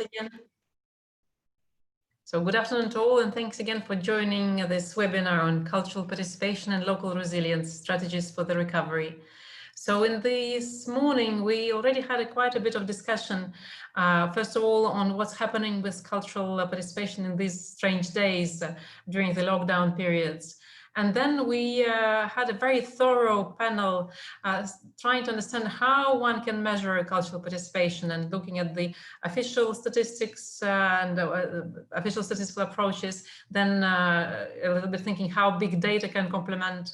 again. So good afternoon to all, and thanks again for joining this webinar on cultural participation and local resilience strategies for the recovery. So in this morning, we already had quite a bit of discussion, first of all, on what's happening with cultural participation in these strange days during the lockdown periods. And then we had a very thorough panel trying to understand how one can measure cultural participation and looking at the official statistics and official statistical approaches, then a little bit thinking how big data can complement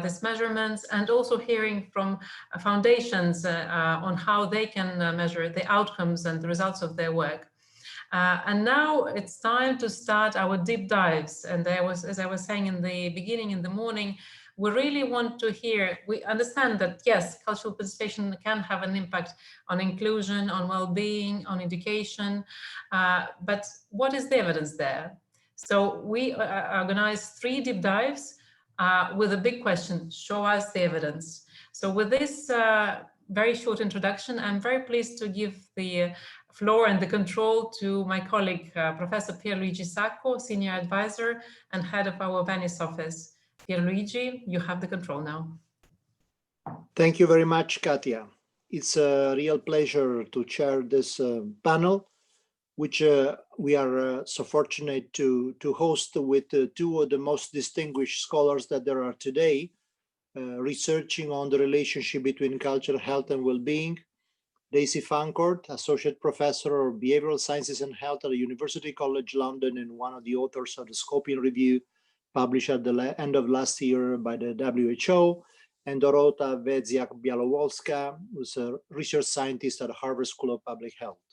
these measurements, and also hearing from foundations on how they can measure the outcomes and the results of their work. And now it's time to start our deep dives. And as I was saying in the beginning, in the morning, we really want to hear, we understand that, yes, cultural participation can have an impact on inclusion, on well-being, on education, but what is the evidence there? So we organized 3 deep dives with a big question: show us the evidence. So with this very short introduction, I'm very pleased to give the floor and the control to my colleague, Professor Pierluigi Sacco, Senior Advisor and Head of our Venice office. Pierluigi, you have the control now. Thank you very much, Katia. It's a real pleasure to chair this panel, which we are so fortunate to host with 2 of the most distinguished scholars that there are today, researching on the relationship between culture, health, and well-being. Daisy Fancourt, Associate Professor of Behavioral Sciences and Health at the University College London and one of the authors of the Scoping Review published at the end of last year by the WHO, and Dorota Wiedziak-Białowolska, who's a research scientist at Harvard School of Public Health.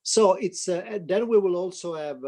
So it's then we will also have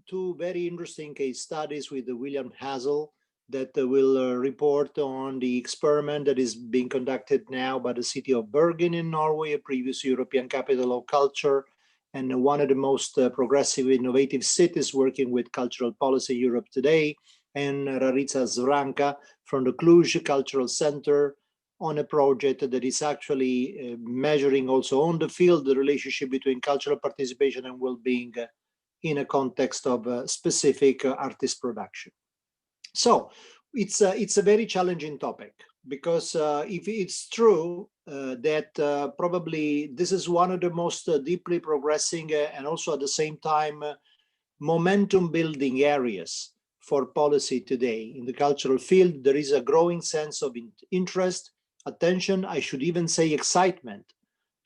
2 very interesting case studies with William Hazel that will report on the experiment that is being conducted now by the city of Bergen in Norway, a previous European capital of culture, and one of the most progressive, innovative cities working with cultural policy in Europe today, and Rarica Zvranka from the Cluj Cultural Center on a project that is actually measuring also on the field the relationship between cultural participation and well-being in a context of specific artist production. So it's a very challenging topic, because if it's true that probably this is one of the most deeply progressing and also at the same time momentum building areas for policy today in the cultural field, there is a growing sense of interest, attention, I should even say excitement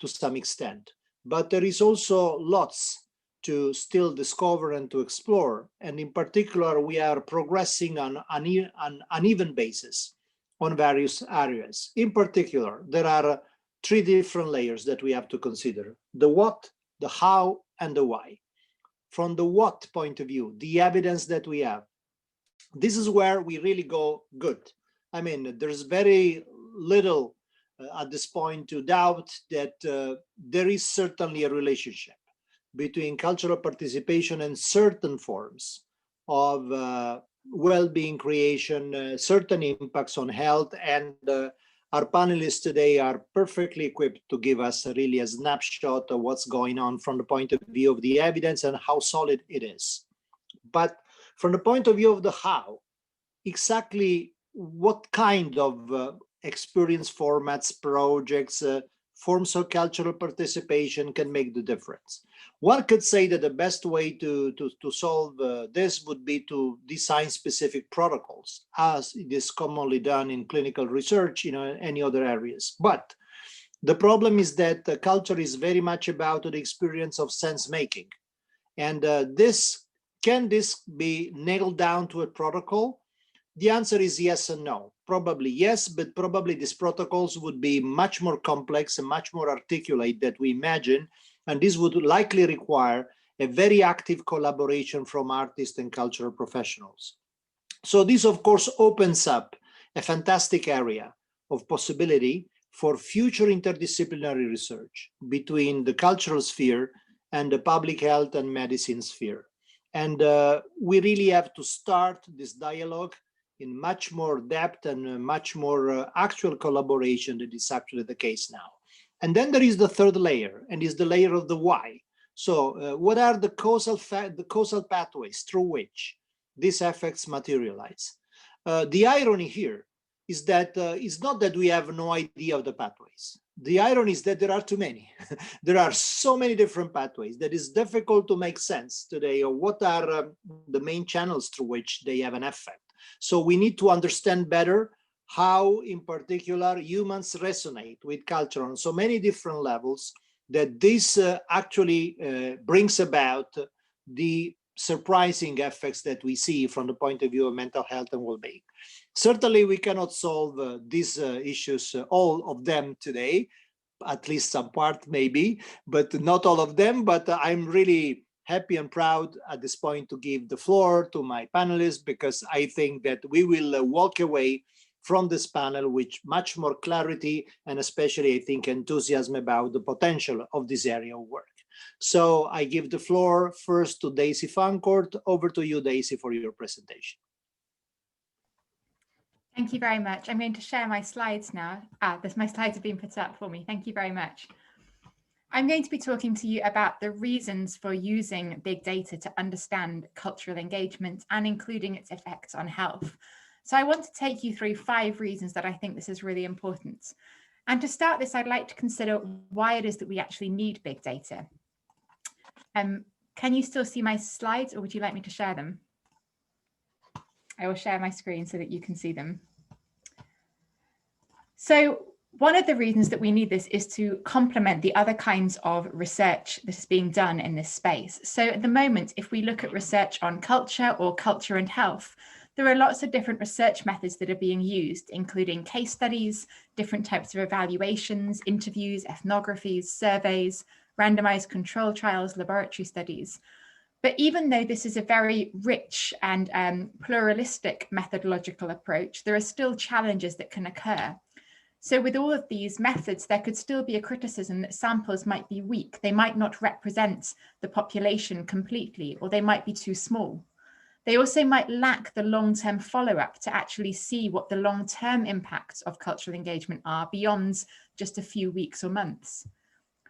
to some extent. But there is also lots to still discover and to explore. And in particular, we are progressing on an uneven basis on various areas. In particular, there are 3 different layers that we have to consider: the what, the how, and the why. From the what point of view, the evidence that we have, this is where we really go good. I mean, there's very little at this point to doubt that there is certainly a relationship between cultural participation and certain forms of well-being creation, certain impacts on health, and our panelists today are perfectly equipped to give us really a snapshot of what's going on from the point of view of the evidence and how solid it is. But from the point of view of the how, exactly what kind of experience formats, projects, forms of cultural participation can make the difference. One could say that the best way to solve this would be to design specific protocols, as it is commonly done in clinical research, any other areas. But the problem is that culture is very much about the experience of sense making. And can this be nailed down to a protocol? The answer is yes and no. Probably yes, but probably these protocols would be much more complex and much more articulate than we imagine. And this would likely require a very active collaboration from artists and cultural professionals. So this, of course, opens up a fantastic area of possibility for future interdisciplinary research between the cultural sphere and the public health and medicine sphere. And we really have to start this dialogue in much more depth and much more actual collaboration that is actually the case now. And then there is the 3rd layer, and is the layer of the why. So what are the causal pathways through which these effects materialize? The irony here is that it's not that we have no idea of the pathways. The irony is that there are too many. There are so many different pathways that it's difficult to make sense today of what are the main channels through which they have an effect. So we need to understand better how, in particular, humans resonate with culture on so many different levels, that this actually brings about the surprising effects that we see from the point of view of mental health and well-being. Certainly, we cannot solve these issues, all of them today, at least some part maybe, but not all of them. But I'm really happy and proud at this point to give the floor to my panelists, because I think that we will walk away from this panel with much more clarity and especially, I think, enthusiasm about the potential of this area of work. So I give the floor first to Daisy Fancourt. Over to you, Daisy, for your presentation. Thank you very much. I'm going to share my slides now. My slides have been put up for me. Thank you very much. I'm going to be talking to you about the reasons for using big data to understand cultural engagement and including its effects on health. So I want to take you through 5 reasons that I think this is really important. And to start this, I'd like to consider why it is that we actually need big data. Can you still see my slides, or would you like me to share them? I will share my screen so that you can see them. So one of the reasons that we need this is to complement the other kinds of research that is being done in this space. So at the moment, if we look at research on culture or culture and health, there are lots of different research methods that are being used, including case studies, different types of evaluations, interviews, ethnographies, surveys, randomized control trials, laboratory studies. But even though this is a very rich and pluralistic methodological approach, there are still challenges that can occur. So with all of these methods, there could still be a criticism that samples might be weak. They might not represent the population completely, or they might be too small. They also might lack the long-term follow-up to actually see what the long-term impacts of cultural engagement are beyond just a few weeks or months.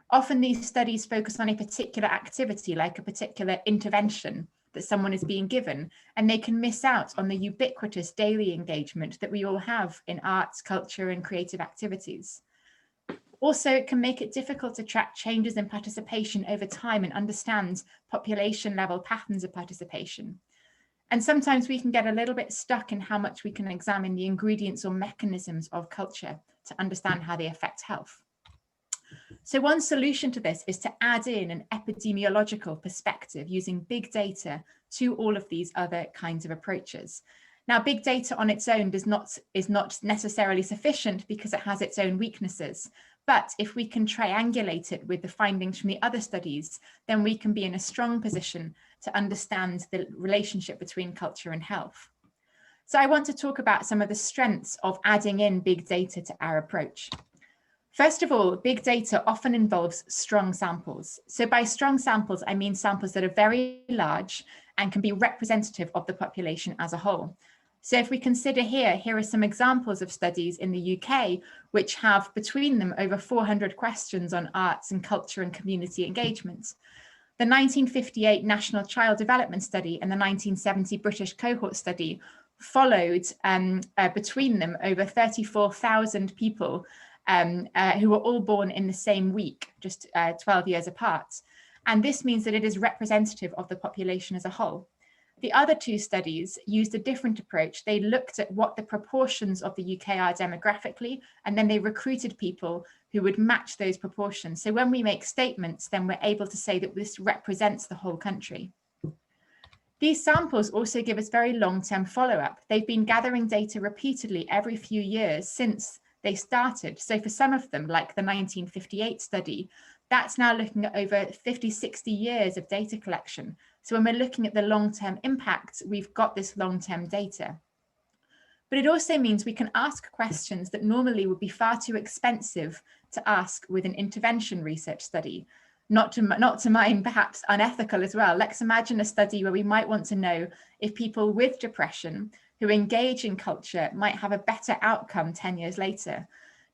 Often these studies focus on a particular activity, like a particular intervention that someone is being given, and they can miss out on the ubiquitous daily engagement that we all have in arts, culture, and creative activities. Also, it can make it difficult to track changes in participation over time and understand population-level patterns of participation. And sometimes we can get a little bit stuck in how much we can examine the ingredients or mechanisms of culture to understand how they affect health. So one solution to this is to add in an epidemiological perspective using big data to all of these other kinds of approaches. Now, big data on its own is not necessarily sufficient because it has its own weaknesses. But if we can triangulate it with the findings from the other studies, then we can be in a strong position to understand the relationship between culture and health. So I want to talk about some of the strengths of adding in big data to our approach. First of all, big data often involves strong samples. So by strong samples, I mean samples that are very large and can be representative of the population as a whole. So if we consider here are some examples of studies in the UK, which have between them over 400 questions on arts and culture and community engagement. The 1958 National Child Development Study and the 1970 British Cohort Study followed between them over 34,000 people who were all born in the same week, just 12 years apart. And this means that it is representative of the population as a whole. The other 2 studies used a different approach. They looked at what the proportions of the UK are demographically, and then they recruited people who would match those proportions. So when we make statements, then we're able to say that this represents the whole country. These samples also give us very long-term follow-up. They've been gathering data repeatedly every few years since they started. So for some of them, like the 1958 study, that's now looking at over 50, 60 years of data collection. So when we're looking at the long-term impacts, we've got this long-term data. But it also means we can ask questions that normally would be far too expensive to ask with an intervention research study. Not to mind perhaps unethical as well. Let's imagine a study where we might want to know if people with depression who engage in culture might have a better outcome 10 years later.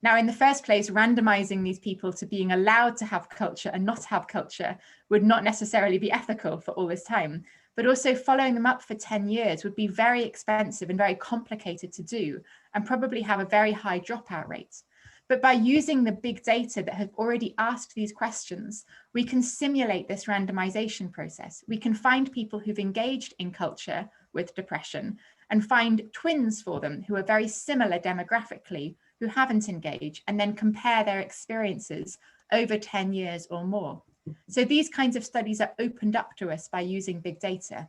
Now, in the first place, randomizing these people to being allowed to have culture and not have culture would not necessarily be ethical for all this time, but also following them up for 10 years would be very expensive and very complicated to do, and probably have a very high dropout rate. But by using the big data that have already asked these questions, we can simulate this randomization process. We can find people who've engaged in culture with depression and find twins for them who are very similar demographically, who haven't engaged, and then compare their experiences over 10 years or more. So these kinds of studies are opened up to us by using big data.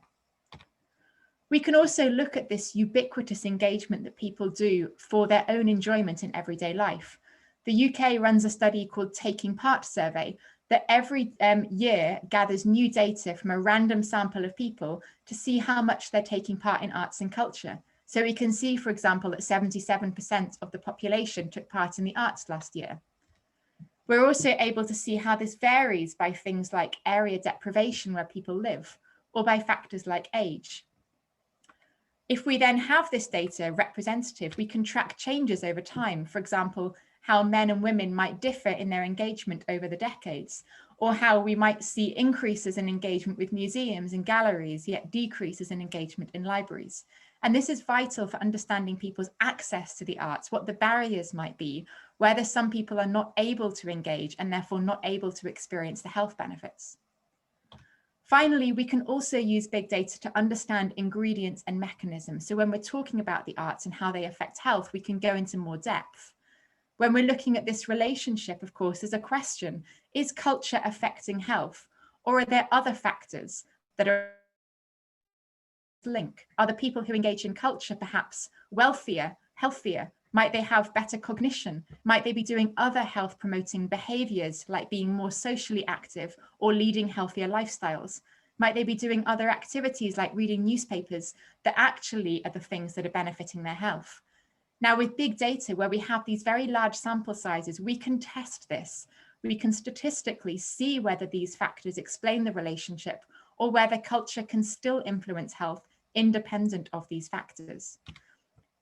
We can also look at this ubiquitous engagement that people do for their own enjoyment in everyday life. The UK runs a study called Taking Part Survey that every year gathers new data from a random sample of people to see how much they're taking part in arts and culture. So we can see, for example, that 77% of the population took part in the arts last year. We're also able to see how this varies by things like area deprivation where people live, or by factors like age. If we then have this data representative, we can track changes over time. For example, how men and women might differ in their engagement over the decades, or how we might see increases in engagement with museums and galleries, yet decreases in engagement in libraries. And this is vital for understanding people's access to the arts, what the barriers might be, whether some people are not able to engage and therefore not able to experience the health benefits. Finally, we can also use big data to understand ingredients and mechanisms. So when we're talking about the arts and how they affect health, we can go into more depth. When we're looking at this relationship, of course, there's a question: is culture affecting health, or are there other factors that are linked? Are the people who engage in culture perhaps wealthier, healthier? Might they have better cognition? Might they be doing other health promoting behaviors like being more socially active or leading healthier lifestyles? Might they be doing other activities like reading newspapers that actually are the things that are benefiting their health? Now, with big data, where we have these very large sample sizes, we can test this. We can statistically see whether these factors explain the relationship or whether culture can still influence health independent of these factors.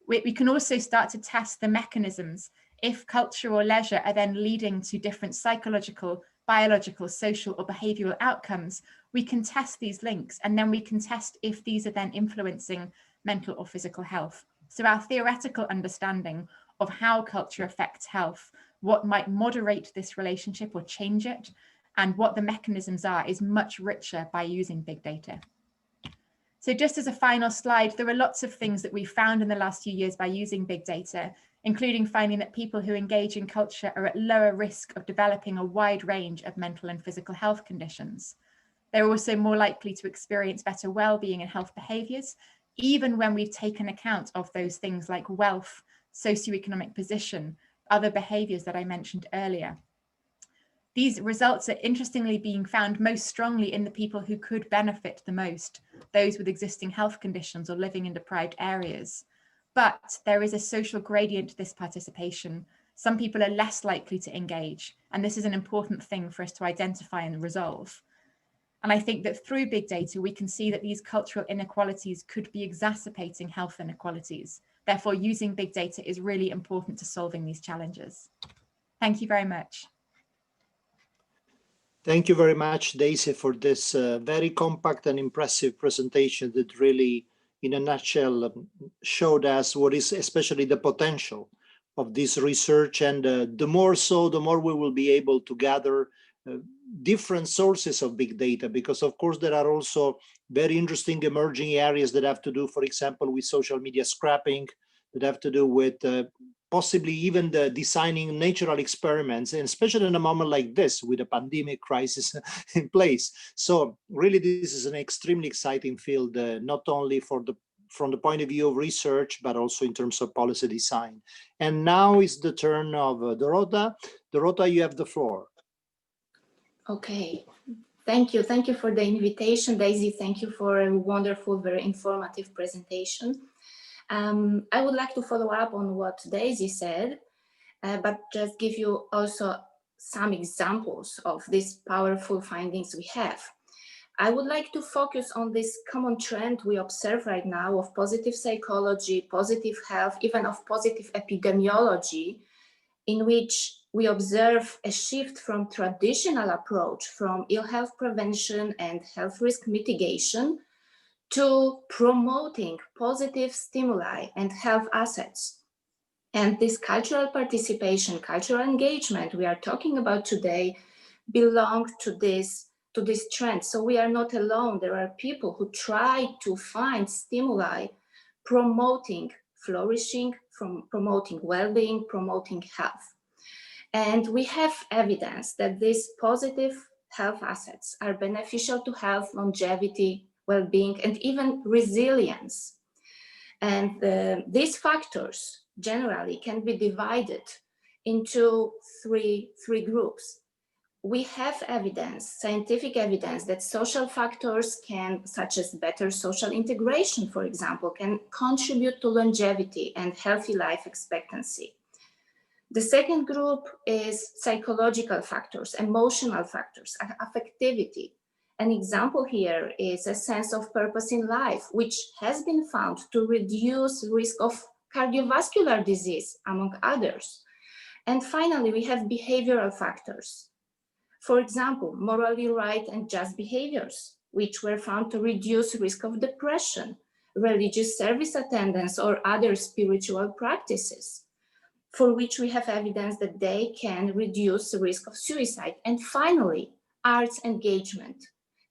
We can also start to test the mechanisms. If culture or leisure are then leading to different psychological, biological, social, or behavioral outcomes, we can test these links, and then we can test if these are then influencing mental or physical health. So our theoretical understanding of how culture affects health, what might moderate this relationship or change it, and what the mechanisms are, is much richer by using big data. So just as a final slide, there are lots of things that we've found in the last few years by using big data, including finding that people who engage in culture are at lower risk of developing a wide range of mental and physical health conditions. They're also more likely to experience better well-being and health behaviours, even when we've taken account of those things like wealth, socioeconomic position, other behaviours that I mentioned earlier. These results are interestingly being found most strongly in the people who could benefit the most, those with existing health conditions or living in deprived areas. But there is a social gradient to this participation. Some people are less likely to engage, and this is an important thing for us to identify and resolve. And I think that through big data, we can see that these cultural inequalities could be exacerbating health inequalities. Therefore, using big data is really important to solving these challenges. Thank you very much. Thank you very much, Daisy, for this very compact and impressive presentation that really, in a nutshell, showed us what is especially the potential of this research. And the more we will be able to gather different sources of big data, because of course there are also very interesting emerging areas that have to do, for example, with social media scrapping, that have to do with possibly even the designing natural experiments, and especially in a moment like this with a pandemic crisis in place. So really, this is an extremely exciting field, not only from the point of view of research, but also in terms of policy design. And now is the turn of Dorota. Dorota, you have the floor. Okay, thank you. Thank you for the invitation, Daisy. Thank you for a wonderful, very informative presentation. I would like to follow up on what Daisy said, but just give you also some examples of these powerful findings we have. I would like to focus on this common trend we observe right now of positive psychology, positive health, even of positive epidemiology in which we observe a shift from traditional approach from ill health prevention and health risk mitigation to promoting positive stimuli and health assets. And this cultural participation, cultural engagement we are talking about today belong to this trend. So we are not alone. There are people who try to find stimuli promoting flourishing, from promoting well-being, promoting health. And we have evidence that these positive health assets are beneficial to health, longevity, well-being, and even resilience. And these factors generally can be divided into three groups. We have evidence, scientific evidence, that social factors can, such as better social integration, for example, can contribute to longevity and healthy life expectancy. The second group is psychological factors, emotional factors, affectivity. An example here is a sense of purpose in life, which has been found to reduce risk of cardiovascular disease, among others. And finally, we have behavioral factors. For example, morally right and just behaviors, which were found to reduce risk of depression, religious service attendance, or other spiritual practices, for which we have evidence that they can reduce the risk of suicide. And finally, arts engagement.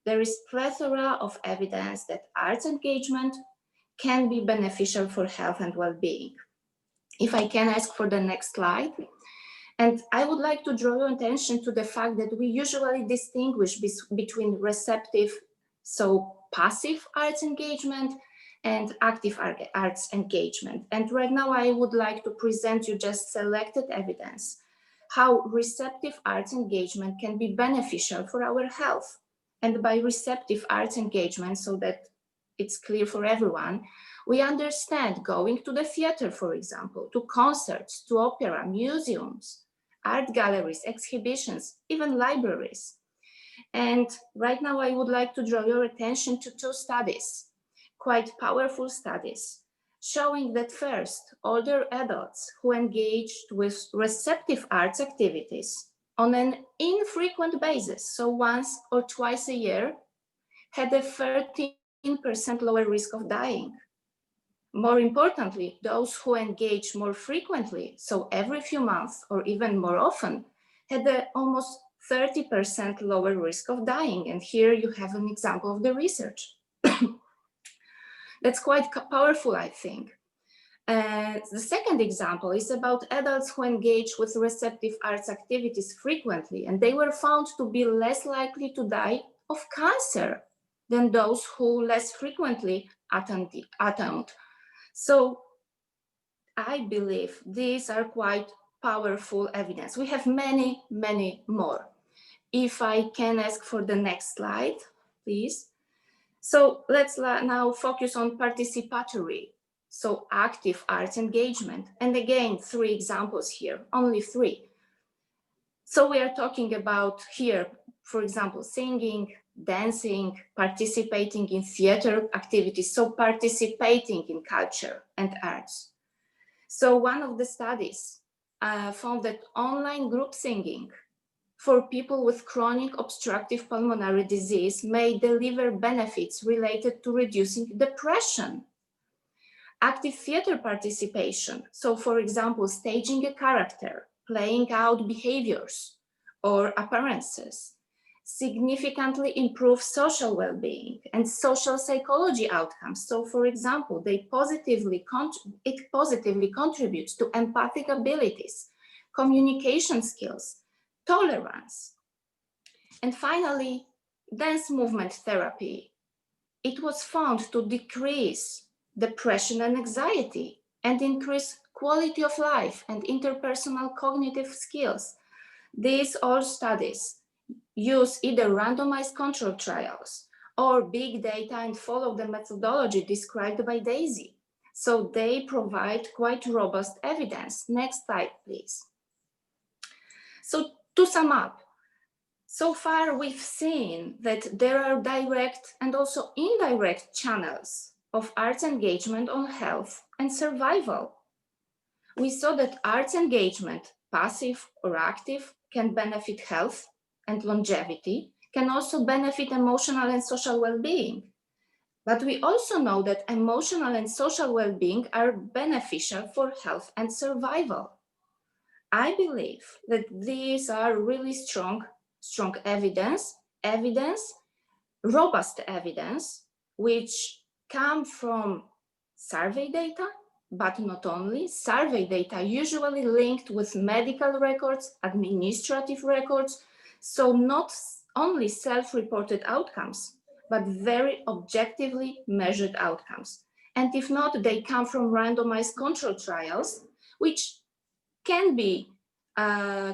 There is plethora of evidence that arts engagement can be beneficial for health and well-being. If I can ask for the next slide. And I would like to draw your attention to the fact that we usually distinguish between receptive, so passive arts engagement, and active arts engagement. And right now I would like to present you just selected evidence how receptive arts engagement can be beneficial for our health. And by receptive arts engagement, so that it's clear for everyone, we understand going to the theater, for example, to concerts, to opera, museums, art galleries, exhibitions, even libraries. And right now I would like to draw your attention to two studies, quite powerful studies, showing that first, older adults who engaged with receptive arts activities on an infrequent basis, so once or twice a year, had a 13% lower risk of dying. More importantly, those who engage more frequently, so every few months or even more often, had an almost 30% lower risk of dying. And here you have an example of the research. That's quite powerful, I think. The second example is about adults who engage with receptive arts activities frequently, and they were found to be less likely to die of cancer than those who less frequently attend. So I believe these are quite powerful evidence. We have many, many more. If I can ask for the next slide, please. So let's now focus on participatory, so active arts engagement. And again, three examples here, only three. So we are talking about here, for example, singing, dancing, participating in theater activities, so participating in culture and arts. So one of the studies found that online group singing for people with chronic obstructive pulmonary disease may deliver benefits related to reducing depression. Active theater participation, so for example, staging a character, playing out behaviors or appearances, significantly improve social well-being and social psychology outcomes. So for example, it positively contributes to empathic abilities, communication skills, tolerance. And finally, dance movement therapy. It was found to decrease depression and anxiety and increase quality of life and interpersonal cognitive skills. These all studies use either randomized control trials or big data and follow the methodology described by Daisy. So they provide quite robust evidence. Next slide, please. So to sum up, so far we've seen that there are direct and also indirect channels of arts engagement on health and survival. We saw that arts engagement passive or active, can benefit health and longevity, can also benefit emotional and social well-being. But we also know that emotional and social well-being are beneficial for health and survival. I believe that these are really strong evidence, robust evidence, which come from survey data, but not only. Survey data usually linked with medical records, administrative records, so not only self-reported outcomes, but very objectively measured outcomes. And if not, they come from randomized control trials, which can be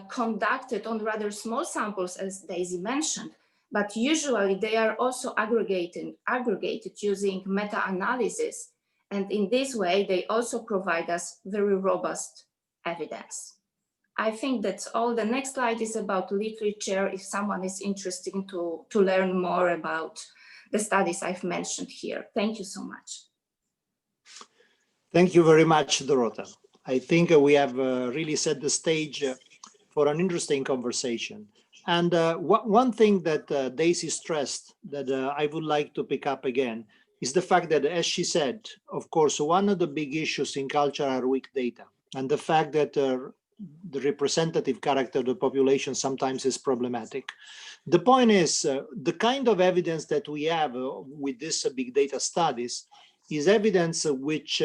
conducted on rather small samples, as Daisy mentioned, but usually they are also aggregated using meta-analysis. And in this way, they also provide us very robust evidence. I think that's all. The next slide is about literature, if someone is interested to learn more about the studies I've mentioned here. Thank you so much. Thank you very much, Dorota. I think we have really set the stage for an interesting conversation. And one thing that Daisy stressed that I would like to pick up again is the fact that, as she said, of course, one of the big issues in culture are weak data, and the fact that the representative character of the population sometimes is problematic. The point is, the kind of evidence that we have with this big data studies is evidence which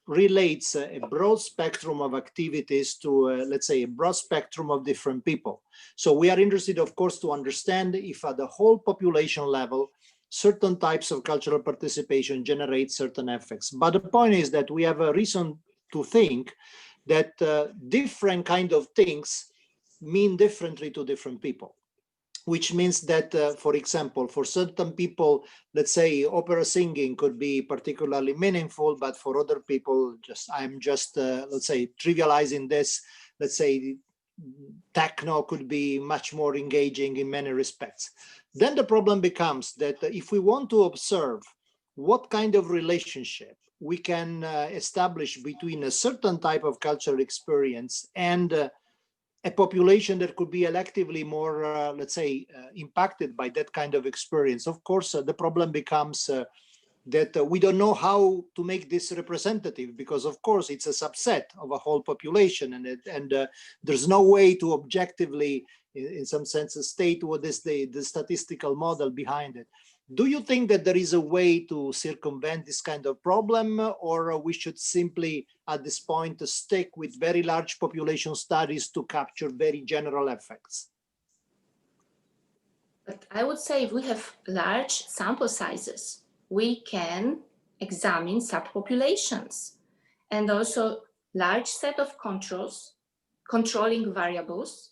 relates a broad spectrum of activities to, let's say, a broad spectrum of different people. So we are interested, of course, to understand if at the whole population level, certain types of cultural participation generate certain effects. But the point is that we have a reason to think that different kind of things mean differently to different people, which means that, for example, for certain people, let's say opera singing could be particularly meaningful, but for other people, I'm just let's say, trivializing this, let's say techno could be much more engaging in many respects. Then the problem becomes that if we want to observe what kind of relationship we can establish between a certain type of cultural experience and a population that could be electively more, let's say, impacted by that kind of experience. Of course, the problem becomes that we don't know how to make this representative, because of course it's a subset of a whole population, and there's no way to objectively, in some sense, state what is the statistical model behind it. Do you think that there is a way to circumvent this kind of problem, or we should simply, at this point, stick with very large population studies to capture very general effects? But I would say if we have large sample sizes, we can examine subpopulations and also large set of controlling variables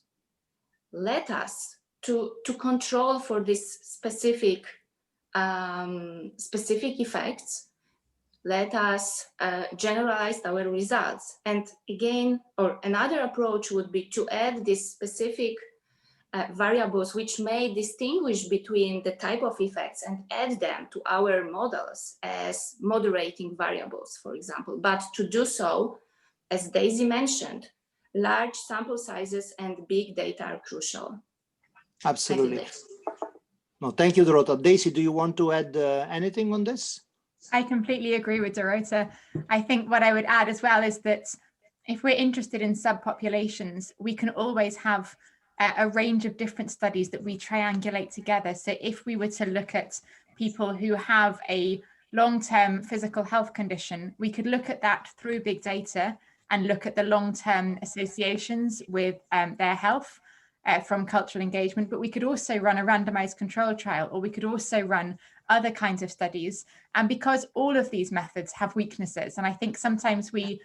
let us to control for this specific effects, let us generalize our results. And again, or another approach would be to add these specific variables which may distinguish between the type of effects and add them to our models as moderating variables, for example. But to do so, as Daisy mentioned, large sample sizes and big data are crucial. Absolutely. No, thank you, Dorota. Daisy, do you want to add anything on this? I completely agree with Dorota. I think what I would add as well is that if we're interested in subpopulations, we can always have a range of different studies that we triangulate together. So if we were to look at people who have a long-term physical health condition, we could look at that through big data and look at the long-term associations with their health from cultural engagement. But we could also run a randomized control trial, or we could also run other kinds of studies. And because all of these methods have weaknesses, and I think sometimes we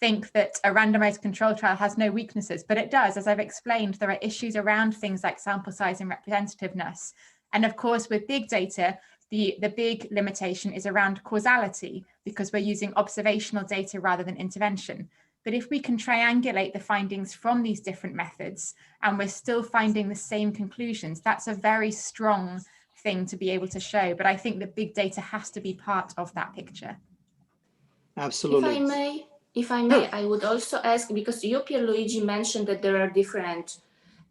think that a randomized control trial has no weaknesses, but it does. As I've explained, there are issues around things like sample size and representativeness. And of course, with big data, the big limitation is around causality, because we're using observational data rather than intervention. But if we can triangulate the findings from these different methods and we're still finding the same conclusions, that's a very strong thing to be able to show. But I think that big data has to be part of that picture. Absolutely. If I may, If I may, I would also ask, because you, Pierluigi, mentioned that there are different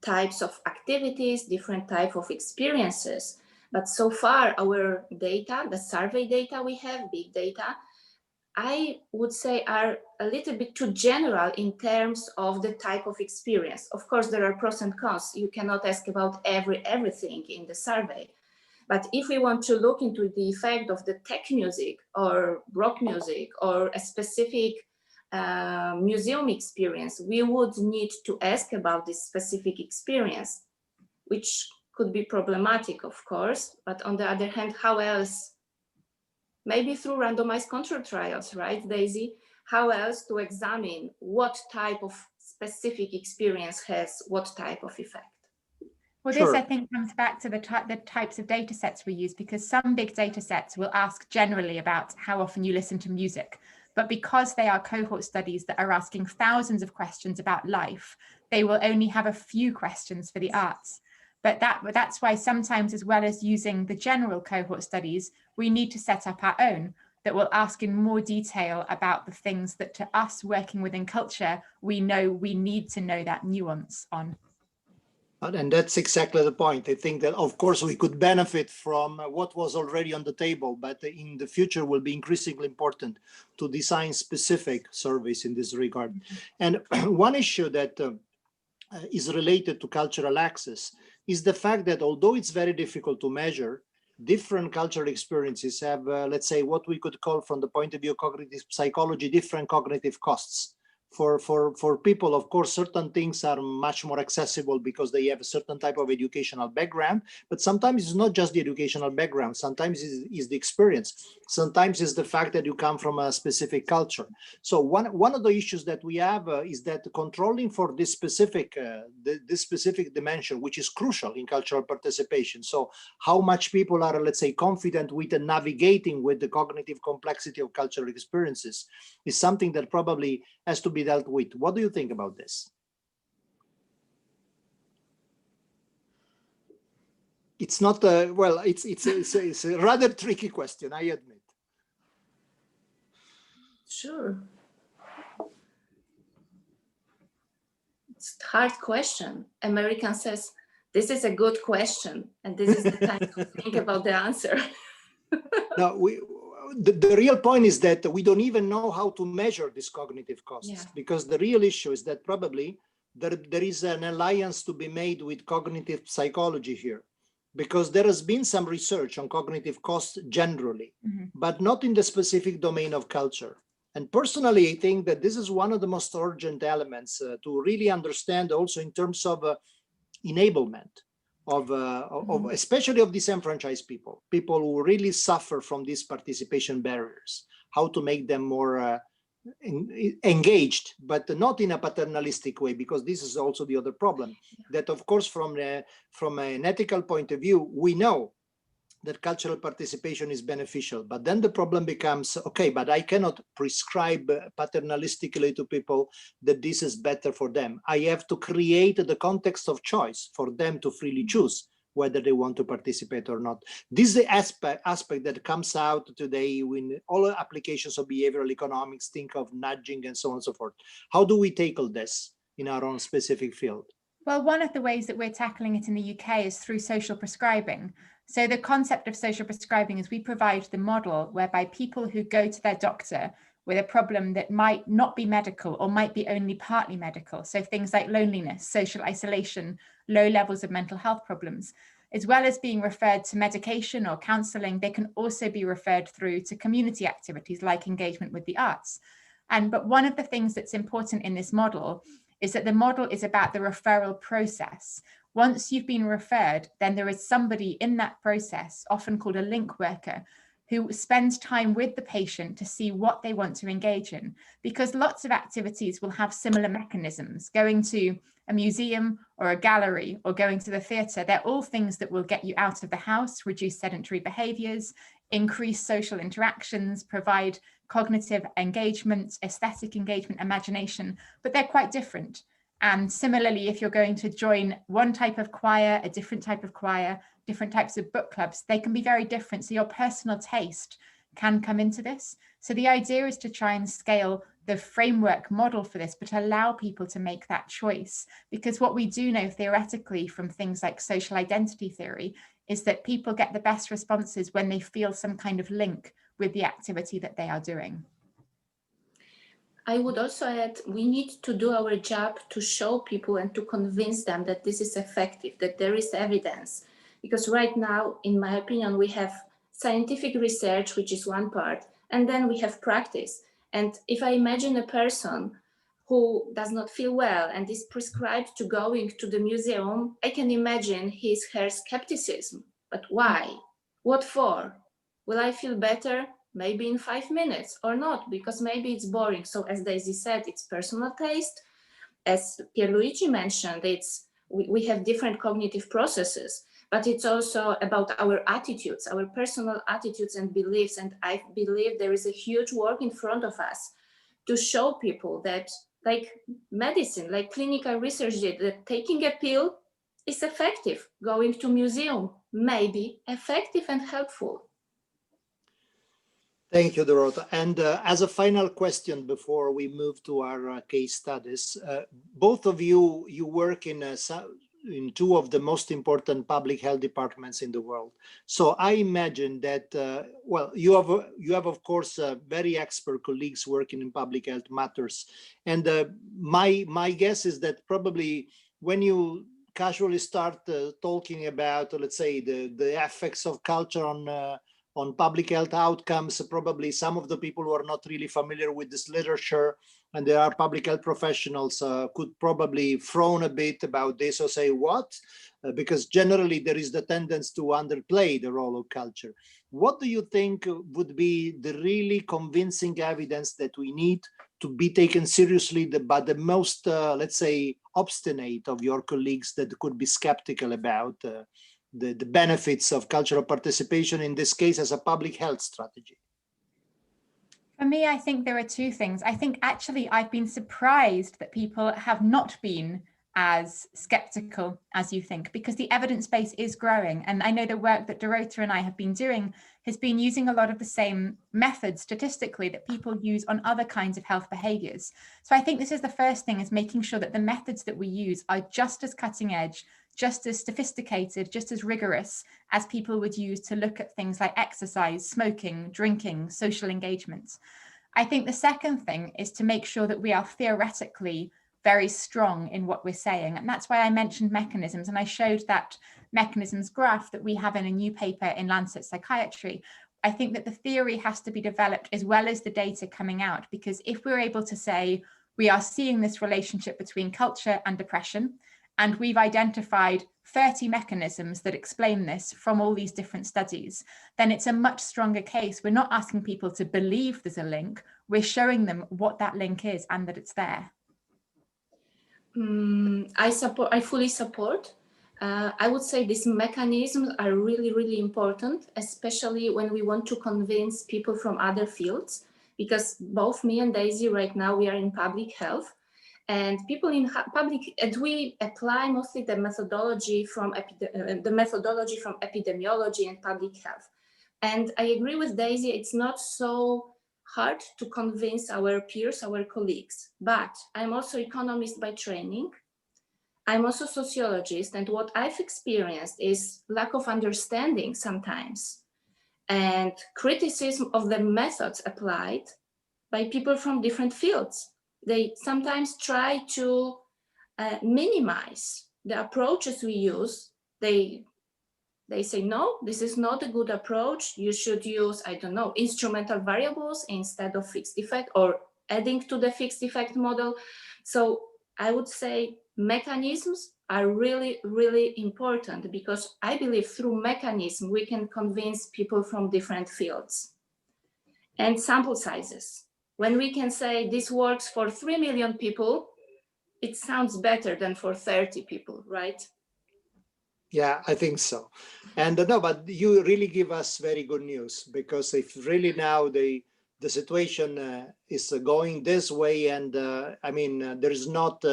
types of activities, different type of experiences. But so far, our data, the survey data we have, big data, I would say are a little bit too general in terms of the type of experience. Of course, there are pros and cons. You cannot ask about everything in the survey. But if we want to look into the effect of the tech music or rock music or a specific museum experience, we would need to ask about this specific experience, which could be problematic, of course. But on the other hand, how else? Maybe through randomized control trials, right, Daisy? How else to examine what type of specific experience has what type of effect? Well, Sure. this, I think, comes back to the types of data sets we use, because some big data sets will ask generally about how often you listen to music. But because they are cohort studies that are asking thousands of questions about life, they will only have a few questions for the arts. But that's why sometimes, as well as using the general cohort studies, we need to set up our own that will ask in more detail about the things that, to us working within culture, we know we need to know that nuance on. And that's exactly the point. I think that, of course, we could benefit from what was already on the table, but in the future will be increasingly important to design specific surveys in this regard. And one issue that is related to cultural access is the fact that although it's very difficult to measure, different cultural experiences have, let's say, what we could call from the point of view of cognitive psychology, different cognitive costs. For people, of course, certain things are much more accessible because they have a certain type of educational background, but sometimes it's not just the educational background. Sometimes it's the experience. Sometimes it's the fact that you come from a specific culture. So one of the issues that we have is that controlling for this specific dimension, which is crucial in cultural participation. So how much people are, let's say, confident with navigating with the cognitive complexity of cultural experiences is something that probably has to be dealt with. What do you think about this? It's not well. It's a rather tricky question, I admit. Sure. It's a hard question. American says, this is a good question, and this is the time to think about the answer. No, the real point is that we don't even know how to measure these cognitive costs, because the real issue is that probably there is an alliance to be made with cognitive psychology here, because there has been some research on cognitive costs generally, but not in the specific domain of culture. And personally, I think that this is one of the most urgent elements to really understand also in terms of enablement of especially of disenfranchised people who really suffer from these participation barriers, how to make them more engaged, but not in a paternalistic way, because this is also the other problem, that of course from an ethical point of view, we know that cultural participation is beneficial, but then the problem becomes, okay, but I cannot prescribe paternalistically to people that this is better for them. I have to create the context of choice for them to freely choose whether they want to participate or not. This is the aspect that comes out today when all applications of behavioral economics think of nudging and so on and so forth. How do we tackle this in our own specific field? Well, one of the ways that we're tackling it in the UK is through social prescribing. So the concept of social prescribing is we provide the model whereby people who go to their doctor with a problem that might not be medical or might be only partly medical, so things like loneliness, social isolation, low levels of mental health problems, as well as being referred to medication or counselling, they can also be referred through to community activities like engagement with the arts. But one of the things that's important in this model is that the model is about the referral process. Once you've been referred, then there is somebody in that process, often called a link worker, who spends time with the patient to see what they want to engage in. Because lots of activities will have similar mechanisms. Going to a museum or a gallery or going to the theatre, they're all things that will get you out of the house, reduce sedentary behaviours, increase social interactions, provide cognitive engagement, aesthetic engagement, imagination, but they're quite different. And similarly, if you're going to join one type of choir, a different type of choir, different types of book clubs, they can be very different. So your personal taste can come into this. So the idea is to try and scale the framework model for this, but allow people to make that choice. Because what we do know theoretically from things like social identity theory is that people get the best responses when they feel some kind of link with the activity that they are doing. I would also add, we need to do our job to show people and to convince them that this is effective, that there is evidence. Because right now, in my opinion, we have scientific research, which is one part, and then we have practice. And if I imagine a person who does not feel well and is prescribed to going to the museum, I can imagine his, her skepticism. But why? What for? Will I feel better? Maybe in 5 minutes or not, because maybe it's boring. So as Daisy said, it's personal taste. As Pierluigi mentioned, we have different cognitive processes, but it's also about our attitudes, our personal attitudes and beliefs. And I believe there is a huge work in front of us to show people that, like medicine, like clinical research did, that taking a pill is effective. Going to museum may be effective and helpful. Thank you, Dorota. And as a final question before we move to our case studies, both of you work in two of the most important public health departments in the world. So I imagine that, well, you have of course very expert colleagues working in public health matters. And my guess is that probably when you casually start talking about, let's say, the effects of culture on public health outcomes, probably some of the people who are not really familiar with this literature and there are public health professionals could probably frown a bit about this or say, what? Because generally there is the tendency to underplay the role of culture. What do you think would be the really convincing evidence that we need to be taken seriously by the most, let's say, obstinate of your colleagues that could be skeptical about the benefits of cultural participation, in this case, as a public health strategy? For me, I think there are two things. I think actually I've been surprised that people have not been as skeptical as you think, because the evidence base is growing. And I know the work that Dorota and I have been doing has been using a lot of the same methods statistically that people use on other kinds of health behaviors. So I think this is the first thing, is making sure that the methods that we use are just as cutting edge, just as sophisticated, just as rigorous as people would use to look at things like exercise, smoking, drinking, social engagements. I think the second thing is to make sure that we are theoretically very strong in what we're saying. And that's why I mentioned mechanisms. And I showed that mechanisms graph that we have in a new paper in Lancet Psychiatry. I think that the theory has to be developed as well as the data coming out, because if we're able to say we are seeing this relationship between culture and depression, and we've identified 30 mechanisms that explain this from all these different studies, then it's a much stronger case. We're not asking people to believe there's a link. We're showing them what that link is and that it's there. I fully support. I would say these mechanisms are really, really important, especially when we want to convince people from other fields, because both me and Daisy right now, we are in public health. And people in public, and we apply mostly the methodology from epidemiology and public health. And I agree with Daisy, it's not so hard to convince our peers, our colleagues. But I'm also economist by training. I'm also sociologist, and what I've experienced is lack of understanding sometimes, and criticism of the methods applied by people from different fields. They sometimes try to minimize the approaches we use. They say, no, this is not a good approach. You should use, I don't know, instrumental variables instead of fixed effect, or adding to the fixed effect model. So I would say mechanisms are really, really important, because I believe through mechanism, we can convince people from different fields. And sample sizes. When we can say this works for 3 million people, it sounds better than for 30 people, right? Yeah, I think so. And no, but you really give us very good news, because if really now the situation is going this way, and I mean, there is not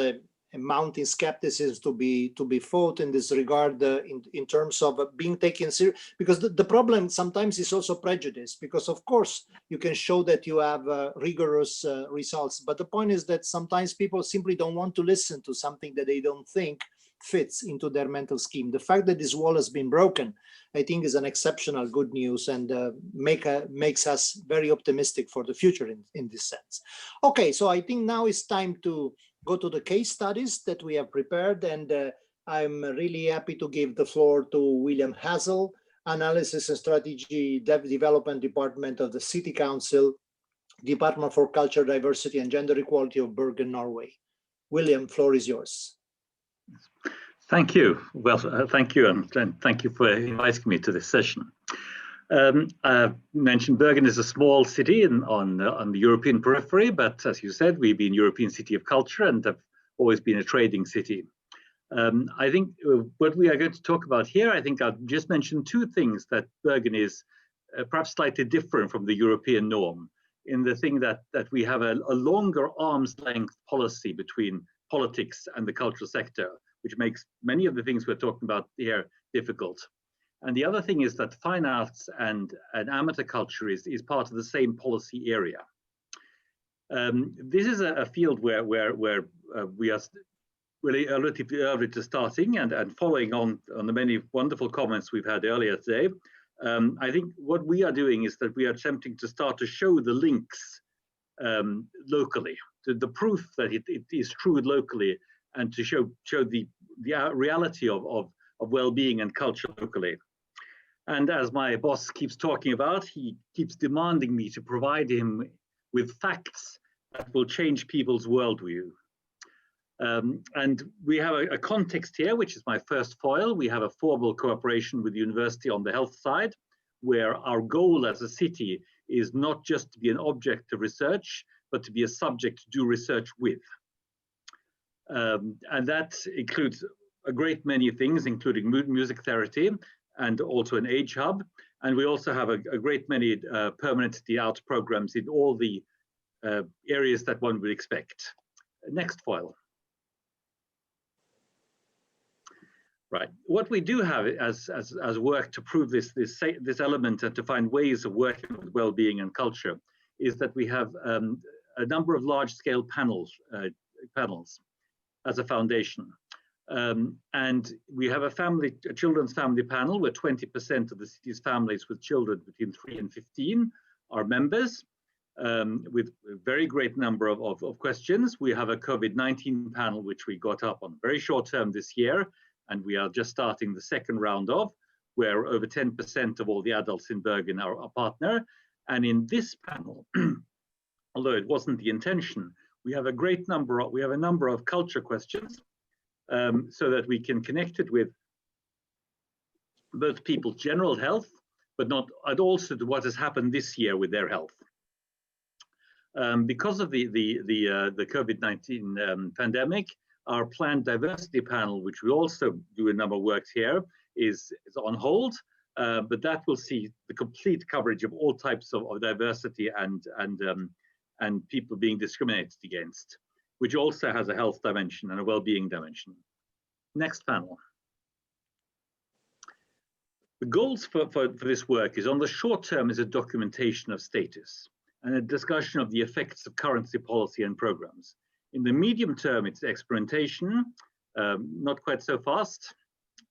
mounting skepticism to be fought in this regard in terms of being taken serious, because the problem sometimes is also prejudice, because of course you can show that you have rigorous results, but the point is that sometimes people simply don't want to listen to something that they don't think fits into their mental scheme. The fact that this wall has been broken, I think, is an exceptional good news, and makes us very optimistic for the future in this sense. Okay, so I think now it's time to go to the case studies that we have prepared, and I'm really happy to give the floor to William Hazel, Analysis and Strategy Development Department of the City Council, Department for Culture, Diversity and Gender Equality of Bergen, Norway. William, floor is yours. Thank you. Well, thank you, and thank you for inviting me to this session. I mentioned Bergen is a small city on the European periphery, but as you said, we've been European City of Culture and have always been a trading city. I think what we are going to talk about here, I think I'll just mention two things that Bergen is perhaps slightly different from the European norm, in the thing that we have a longer arm's length policy between politics and the cultural sector, which makes many of the things we're talking about here difficult. And the other thing is that fine arts and amateur culture is part of the same policy area. This is a field where we are really relatively early to starting, and following on the many wonderful comments we've had earlier today. I think what we are doing is that we are attempting to start to show the links locally, the proof that it is true locally, and to show the reality of well-being and culture locally. And as my boss keeps talking about, he keeps demanding me to provide him with facts that will change people's worldview. And we have a context here, which is my first foil. We have a formal cooperation with the university on the health side, where our goal as a city is not just to be an object of research, but to be a subject to do research with. And that includes a great many things, including music therapy and also an age hub. And we also have a great many permanent day-out programs in all the areas that one would expect. Next foil. Right. What we do have as work to prove this element and to find ways of working with well-being and culture is that we have a number of large-scale panels as a foundation. And we have a children's family panel where 20% of the city's families with children between 3 and 15 are members, with a very great number of questions. We have a COVID-19 panel, which we got up on very short term this year, and we are just starting the second round of, where over 10% of all the adults in Bergen are a partner. And in this panel, although it wasn't the intention, we have a number of culture questions, so that we can connect it with both people's general health, but also to what has happened this year with their health. Because of the COVID-19 pandemic, our planned diversity panel, which we also do a number of works here, is on hold, but that will see the complete coverage of all types of diversity and people being discriminated against, which also has a health dimension and a well-being dimension. Next panel. The goals for this work is, on the short term, is a documentation of status and a discussion of the effects of currency policy and programs. In the medium term, it's experimentation, not quite so fast.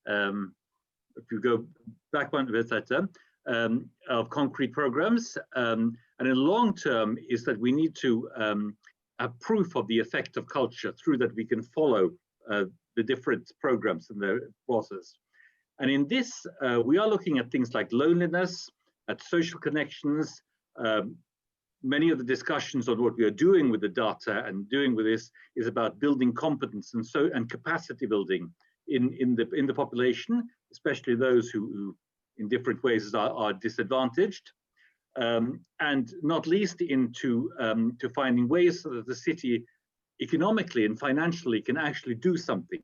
If you go back one bit later, of concrete programs. And in long term is that we need to have proof of the effect of culture through that we can follow the different programs in the process. And in this, we are looking at things like loneliness, at social connections. Many of the discussions on what we are doing with the data and doing with this is about building competence and capacity building in the population, especially those who in different ways are disadvantaged, and not least into to finding ways so that the city economically and financially can actually do something.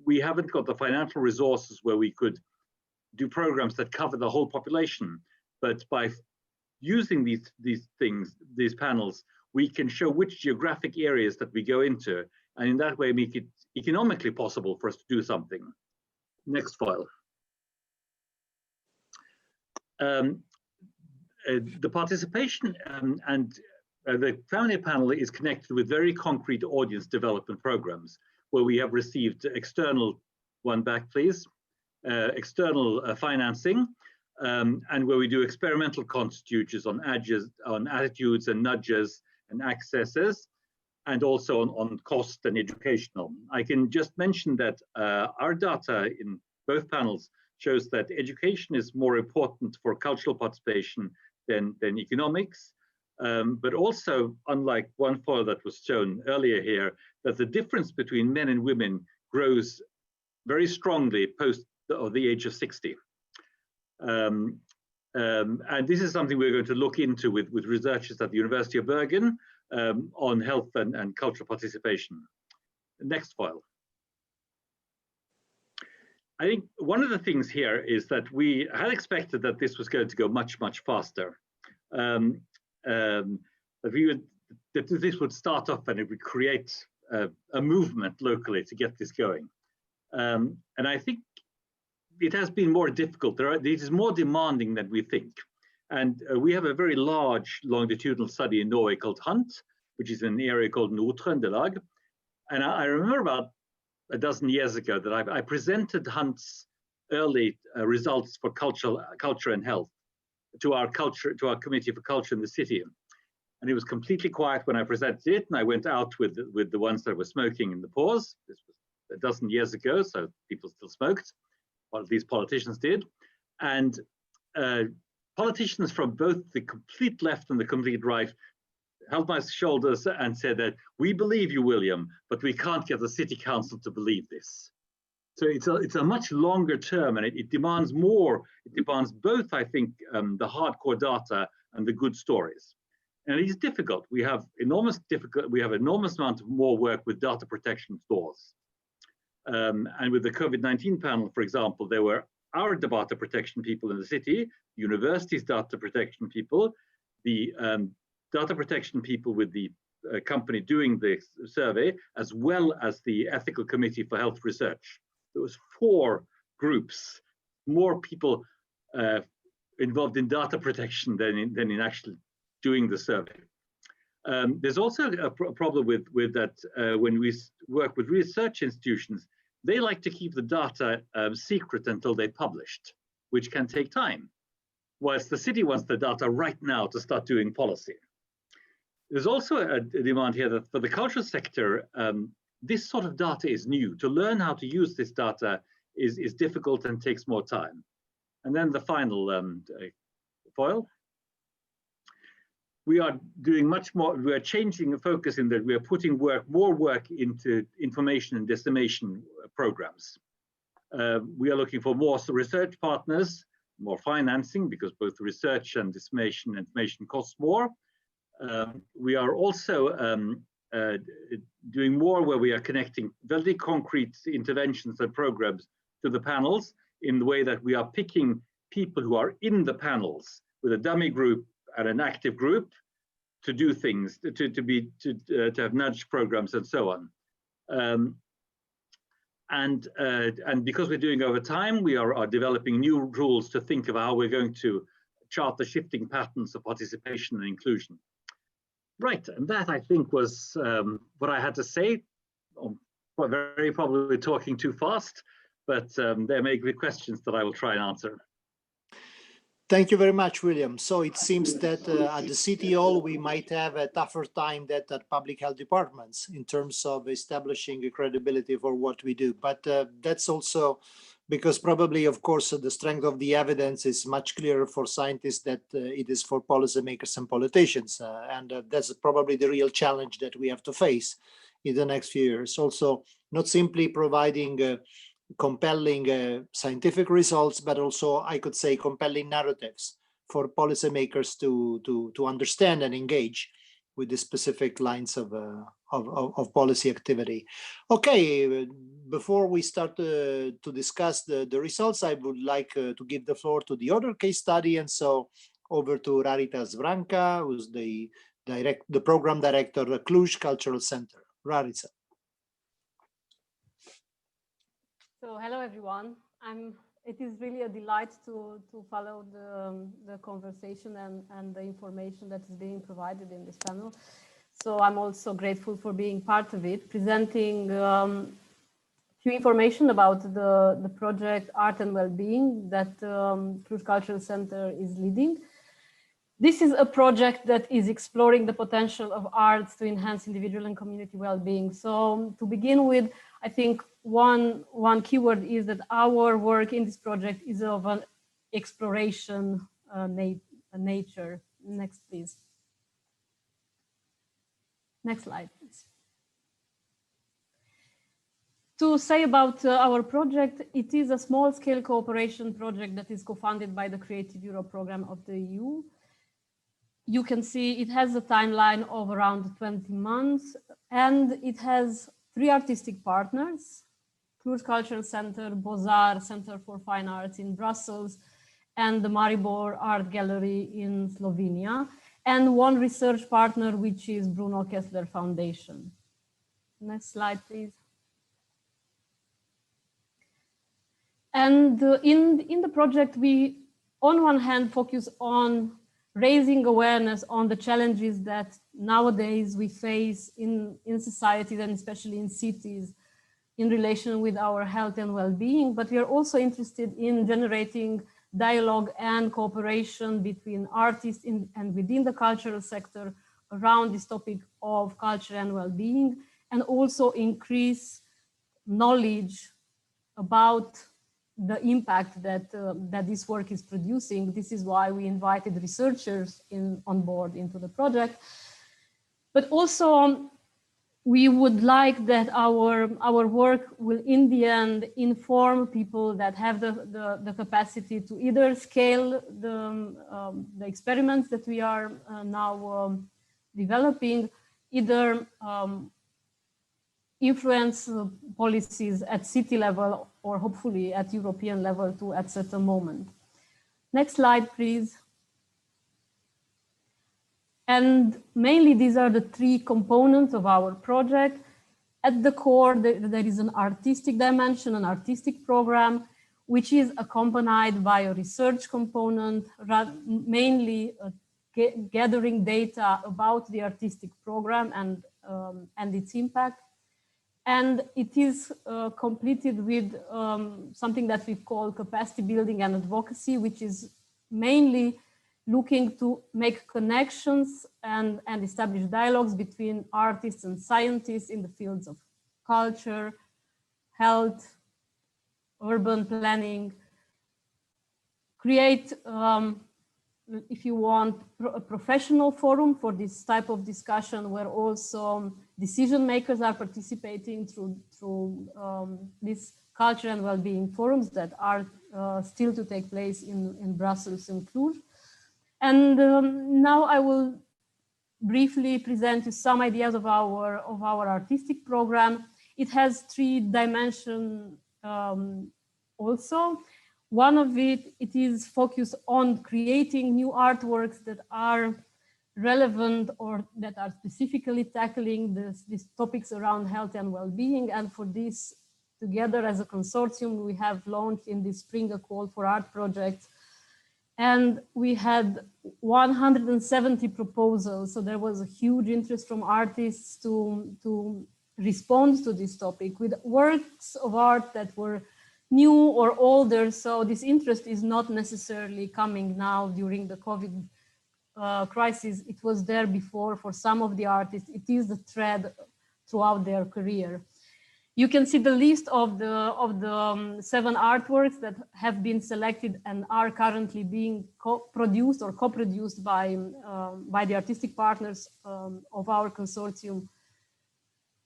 We haven't got the financial resources where we could do programs that cover the whole population, but by using these panels, we can show which geographic areas that we go into and in that way make it economically possible for us to do something. Next file. The participation and the family panel is connected with very concrete audience development programs where we have received external, one back please, external financing, and where we do experimental constitutes on attitudes and nudges and accesses, and also on cost and educational. I can just mention that our data in both panels shows that education is more important for cultural participation than economics. But also, unlike one file that was shown earlier here, that the difference between men and women grows very strongly post the age of 60. And this is something we're going to look into with researchers at the University of Bergen on health and cultural participation. Next file. I think one of the things here is that we had expected that this was going to go much, much faster. That this would start off and it would create a movement locally to get this going. And I think it has been more difficult. It is more demanding than we think. And we have a very large longitudinal study in Norway called HUNT, which is in an area called Nord-Trøndelag. And I remember about a dozen years ago that I presented HUNT's early results for culture and health to our committee for culture in the city. And it was completely quiet when I presented it. And I went out with the ones that were smoking in the pause. This was a dozen years ago, so people still smoked, or at least politicians did. And politicians from both the complete left and the complete right held my shoulders and said that we believe you, William, but we can't get the city council to believe this. So it's a much longer term, and it demands more. It demands both, I think, the hardcore data and the good stories. And it is difficult. We have enormous amount of more work with data protection stores. And with the COVID-19 panel, for example, there were our data protection people in the city, universities' data protection people, the data protection people with the company doing the survey, as well as the ethical committee for health research. There was 4 groups, more people involved in data protection than in actually doing the survey. There's also a problem with that when we work with research institutions, they like to keep the data secret until they're published, which can take time, whilst the city wants the data right now to start doing policy. There's also a demand here that for the cultural sector, this sort of data is new. To learn how to use this data is difficult and takes more time. And then the final foil. We are doing much more, we are changing the focus in that we are putting more work into information and dissemination programs. We are looking for more research partners, more financing, because both research and dissemination information costs more. We are also doing more where we are connecting very concrete interventions and programs to the panels in the way that we are picking people who are in the panels with a dummy group and an active group to do things, to have nudge programs and so on. And because we're doing over time, we are developing new rules to think of how we're going to chart the shifting patterns of participation and inclusion. Right, and that I think was what I had to say. I'm very probably talking too fast, but there may be questions that I will try and answer. Thank you very much, William. So it seems that at the City Hall, we might have a tougher time than at public health departments in terms of establishing a credibility for what we do. But that's also because probably, of course, the strength of the evidence is much clearer for scientists than it is for policymakers and politicians. And that's probably the real challenge that we have to face in the next few years. Also, not simply providing compelling scientific results, but also, I could say, compelling narratives for policymakers to understand and engage with the specific lines of policy activity. Okay, before we start to discuss the results, I would like to give the floor to the other case study, and so over to Raritas Vranka, who's the program director at Cluj Cultural Center. Raritas. So hello everyone. It is really a delight to follow the conversation and the information that is being provided in this panel. So I'm also grateful for being part of it, presenting few information about the project Art and Wellbeing that Cluj Cultural Center is leading. This is a project that is exploring the potential of arts to enhance individual and community well-being. So to begin with, I think one keyword is that our work in this project is of an exploration nature. Next, please. Next slide, please. To say about our project, it is a small-scale cooperation project that is co-funded by the Creative Europe program of the EU. You can see it has a timeline of around 20 months, and it has 3 artistic partners: Cluj Cultural Center, Beaux-Arts Center for Fine Arts in Brussels, and the Maribor Art Gallery in Slovenia, and 1 research partner, which is Bruno Kessler Foundation. Next slide, please. And in the project, we, on one hand, focus on raising awareness on the challenges that nowadays we face in societies and especially in cities in relation with our health and well-being, but we are also interested in generating dialogue and cooperation between artists and within the cultural sector around this topic of culture and well-being, and also increase knowledge about the impact that this work is producing. This is why we invited researchers on board into the project. But also, we would like that our work will, in the end, inform people that have the capacity to either scale the experiments that we are now developing, either influence policies at city level or hopefully at European level too at certain moment. Next slide, please. And mainly these are the 3 components of our project. At the core, there is an artistic dimension, an artistic program, which is accompanied by a research component, mainly gathering data about the artistic program and its impact. And it is completed with something that we call capacity building and advocacy, which is mainly looking to make connections and establish dialogues between artists and scientists in the fields of culture, health, urban planning, create, if you want, a professional forum for this type of discussion where also decision makers are participating through these culture and well-being forums that are still to take place in Brussels and Cluj. And now I will briefly present you some ideas of our artistic program. It has 3 dimensions also. One of it is focused on creating new artworks that are relevant or that are specifically tackling these topics around health and well-being. And for this, together as a consortium, we have launched in this spring a call for art projects. And we had 170 proposals. So there was a huge interest from artists to respond to this topic with works of art that were new or older. So this interest is not necessarily coming now during the COVID crisis. It was there before for some of the artists. It is the thread throughout their career. You can see the list of the 7 artworks that have been selected and are currently being produced or co-produced by the artistic partners of our consortium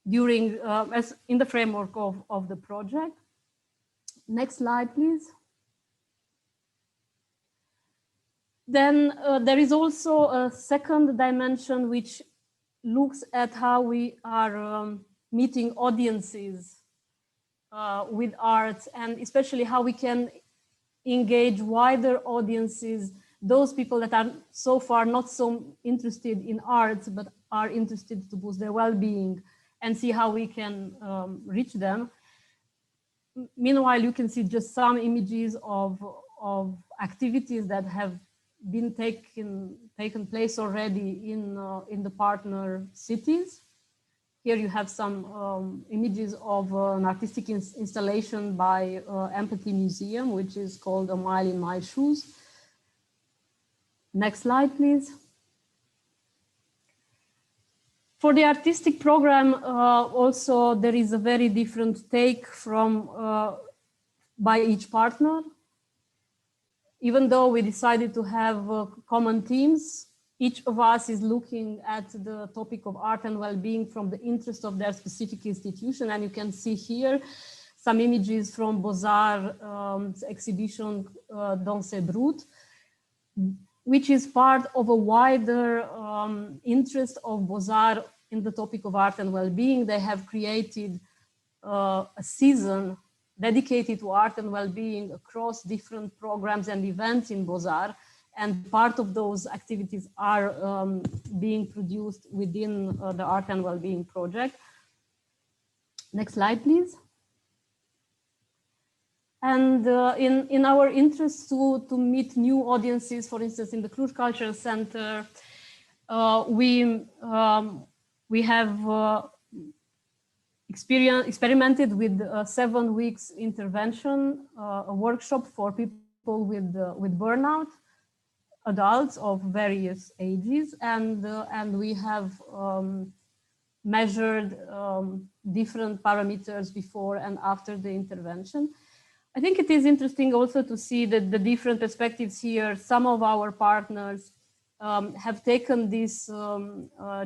during as in the framework of the project. Next slide, please. Then there is also a second dimension which looks at how we are meeting audiences with art, and especially how we can engage wider audiences, those people that are so far not so interested in art, but are interested to boost their well-being, and see how we can reach them. meanwhile, you can see just some images of activities that have been taken place already in the partner cities. Here you have some images of an artistic installation by Empathy Museum, which is called A Mile in My Shoes. Next slide, please. For the artistic program, also there is a very different take from by each partner. Even though we decided to have common themes, each of us is looking at the topic of art and well-being from the interest of their specific institution. And you can see here some images from Beaux-Arts exhibition Dans ces Brutes, which is part of a wider interest of Beaux-Arts in the topic of art and well-being. They have created a season dedicated to art and well-being across different programs and events in Beaux-Arts. And part of those activities are being produced within the Art and Well-being project. Next slide, please. And in our interest to meet new audiences, for instance, in the Cluj Cultural Center, we have experimented with 7 weeks intervention, a workshop for people with burnout, adults of various ages, and we have measured different parameters before and after the intervention. I think it is interesting also to see that the different perspectives here. Some of our partners have taken this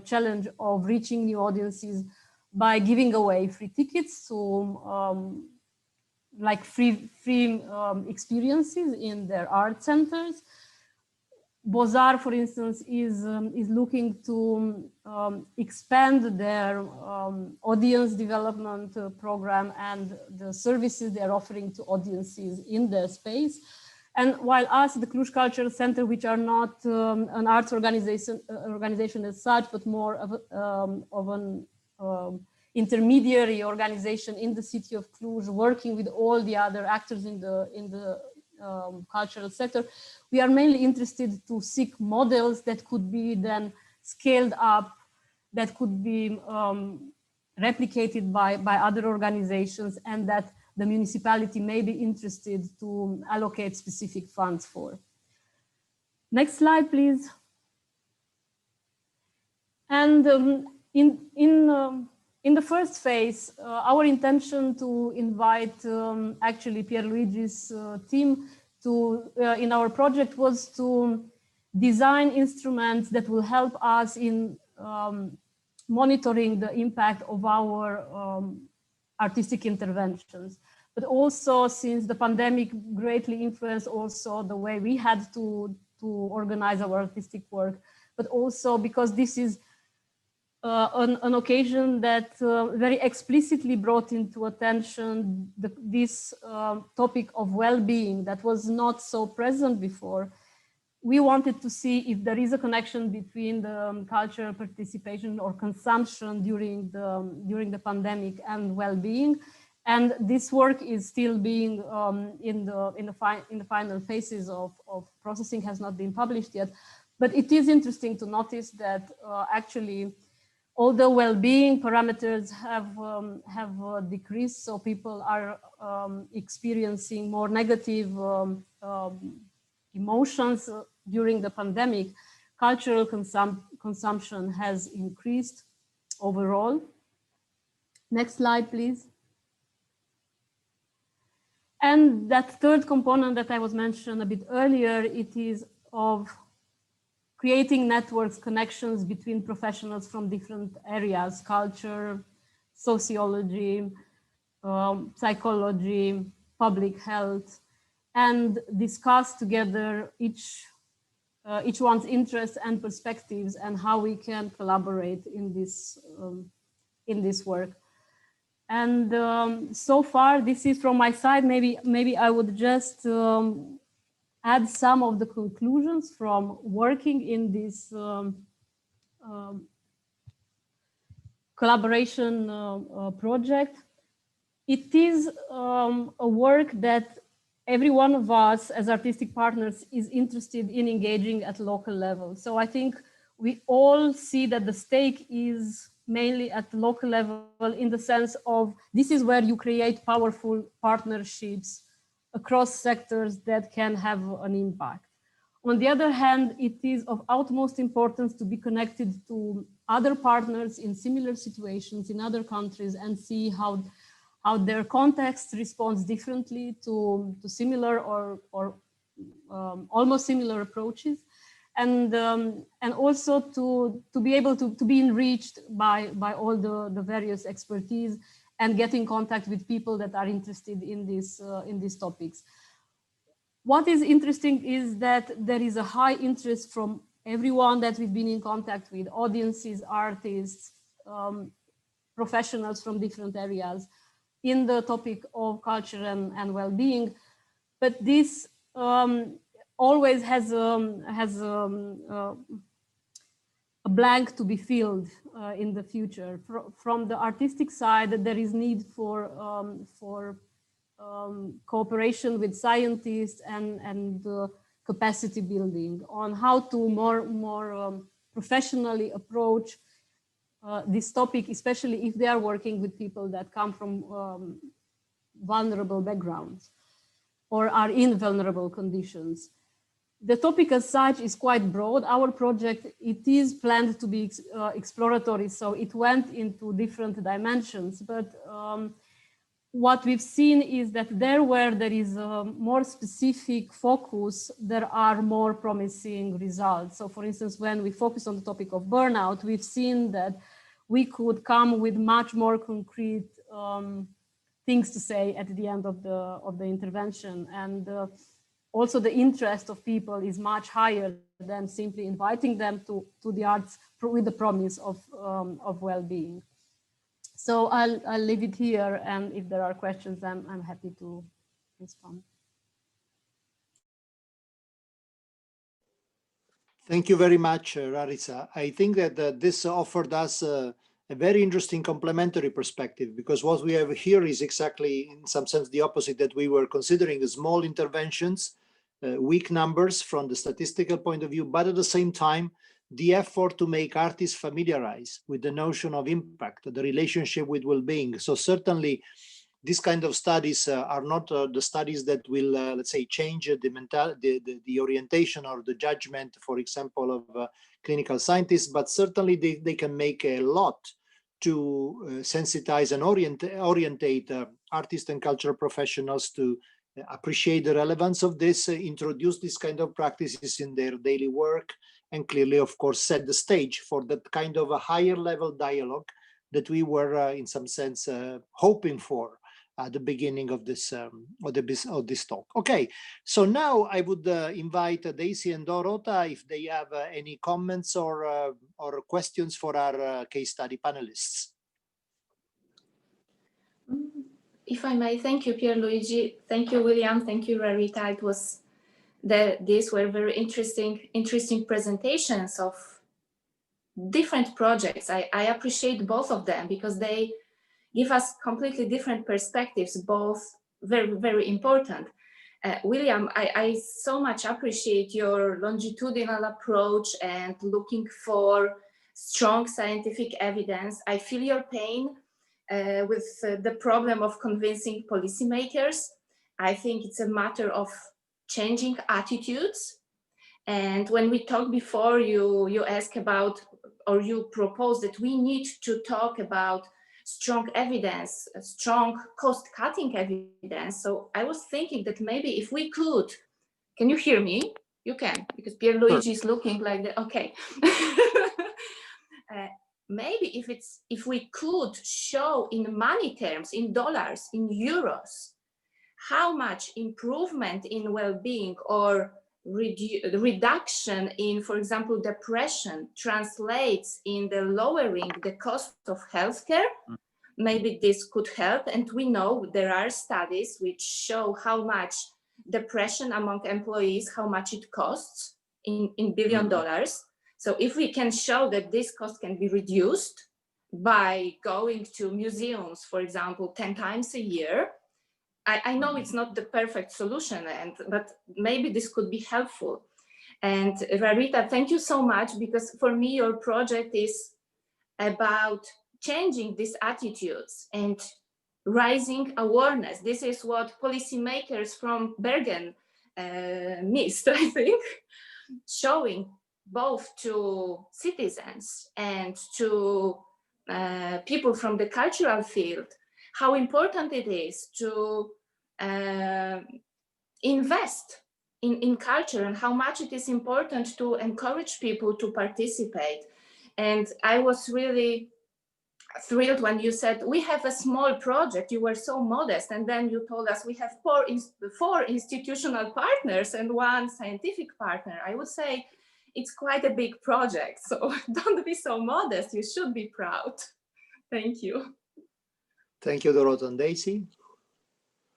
challenge of reaching new audiences by giving away free tickets to like free experiences in their art centers. Beaux-Arts, for instance, is looking to expand their audience development program and the services they're offering to audiences in their space. And while us, the Cluj Cultural Center, which are not an arts organization as such, but more of an intermediary organization in the city of Cluj, working with all the other actors in the cultural sector, we are mainly interested to seek models that could be then scaled up, that could be replicated by other organizations, and that the municipality may be interested to allocate specific funds for. Next slide, please. And in the first phase, our intention to invite actually Pierluigi's team to in our project was to design instruments that will help us in monitoring the impact of our artistic interventions. But also, since the pandemic greatly influenced also the way we had to organize our artistic work, but also because this is an occasion that very explicitly brought into attention this topic of well-being that was not so present before. We wanted to see if there is a connection between the cultural participation or consumption during the pandemic and well-being. And this work is still being in the final phases of processing, has not been published yet. But it is interesting to notice that actually, although well-being parameters have decreased, so people are experiencing more negative emotions during the pandemic, cultural consumption has increased overall. Next slide, please. And that third component that I was mentioned a bit earlier, it is of creating networks, connections between professionals from different areas, culture, sociology, psychology, public health, and discuss together each one's interests and perspectives and how we can collaborate in this work. And so far, this is from my side. Maybe I would just add some of the conclusions from working in this collaboration project. it is a work that every one of us as artistic partners is interested in engaging at local level. So I think we all see that the stake is mainly at the local level, in the sense of this is where you create powerful partnerships across sectors that can have an impact. On the other hand, it is of utmost importance to be connected to other partners in similar situations in other countries and see how their context responds differently to similar or almost similar approaches, and also to be able to be enriched by all the various expertise and get in contact with people that are interested in these topics. What is interesting is that there is a high interest from everyone that we've been in contact with, audiences, artists, professionals from different areas, in the topic of culture and well-being. But this always has a blank to be filled in the future. From the artistic side, there is need for cooperation with scientists and capacity building on how to more professionally approach this topic, especially if they are working with people that come from vulnerable backgrounds or are in vulnerable conditions. The topic as such is quite broad. Our project, it is planned to be exploratory, so it went into different dimensions, but what we've seen is that where there is a more specific focus, there are more promising results. So for instance, when we focus on the topic of burnout, we've seen that we could come with much more concrete things to say at the end of the intervention. And also the interest of people is much higher than simply inviting them to the arts with the promise of well-being. So I'll leave it here, and if there are questions, I'm happy to respond. Thank you very much, Rarisa. I think that this offered us a very interesting complementary perspective, because what we have here is exactly, in some sense, the opposite that we were considering: small interventions, weak numbers from the statistical point of view, but at the same time, the effort to make artists familiarize with the notion of impact, the relationship with well-being. So certainly, these kind of studies are not the studies that will, let's say, change the orientation or the judgment, for example, of clinical scientists, but certainly they can make a lot to sensitize and orientate artists and cultural professionals to appreciate the relevance of this, introduce these kind of practices in their daily work, and clearly, of course, set the stage for that kind of a higher level dialogue that we were, in some sense, hoping for at the beginning of this talk. Okay, so now I would invite Daisy and Dorota if they have any comments or questions for our case study panelists. If I may, thank you, Pierluigi. Thank you, William. Thank you, Rarita. It was these were very interesting presentations of different projects. I appreciate both of them because they give us completely different perspectives, both very, very important. William, I so much appreciate your longitudinal approach and looking for strong scientific evidence. I feel your pain with the problem of convincing policymakers. I think it's a matter of changing attitudes. And when we talked before, you asked about, or you proposed that we need to talk about strong evidence, strong cost-cutting evidence. So I was thinking that maybe if we could, can you hear me? You can, because Pierluigi is looking like the, okay. Maybe if we could show in money terms, in dollars, in euros, how much improvement in well-being or reduction in, for example, depression translates in the lowering the cost of healthcare, maybe this could help. And we know there are studies which show how much depression among employees, how much it costs in $1 billion. So if we can show that this cost can be reduced, by going to museums, for example, 10 times a year. I know it's not the perfect solution, but maybe this could be helpful. And Rarita, thank you so much, because for me, your project is about changing these attitudes and raising awareness. This is what policymakers from Bergen missed, I think, showing both to citizens and to people from the cultural field how important it is to invest in culture and how much it is important to encourage people to participate. And I was really thrilled when you said, we have a small project, you were so modest, and then you told us we have four institutional partners and one scientific partner. I would say it's quite a big project, so don't be so modest, you should be proud. Thank you. Thank you, Dorota. And Daisy?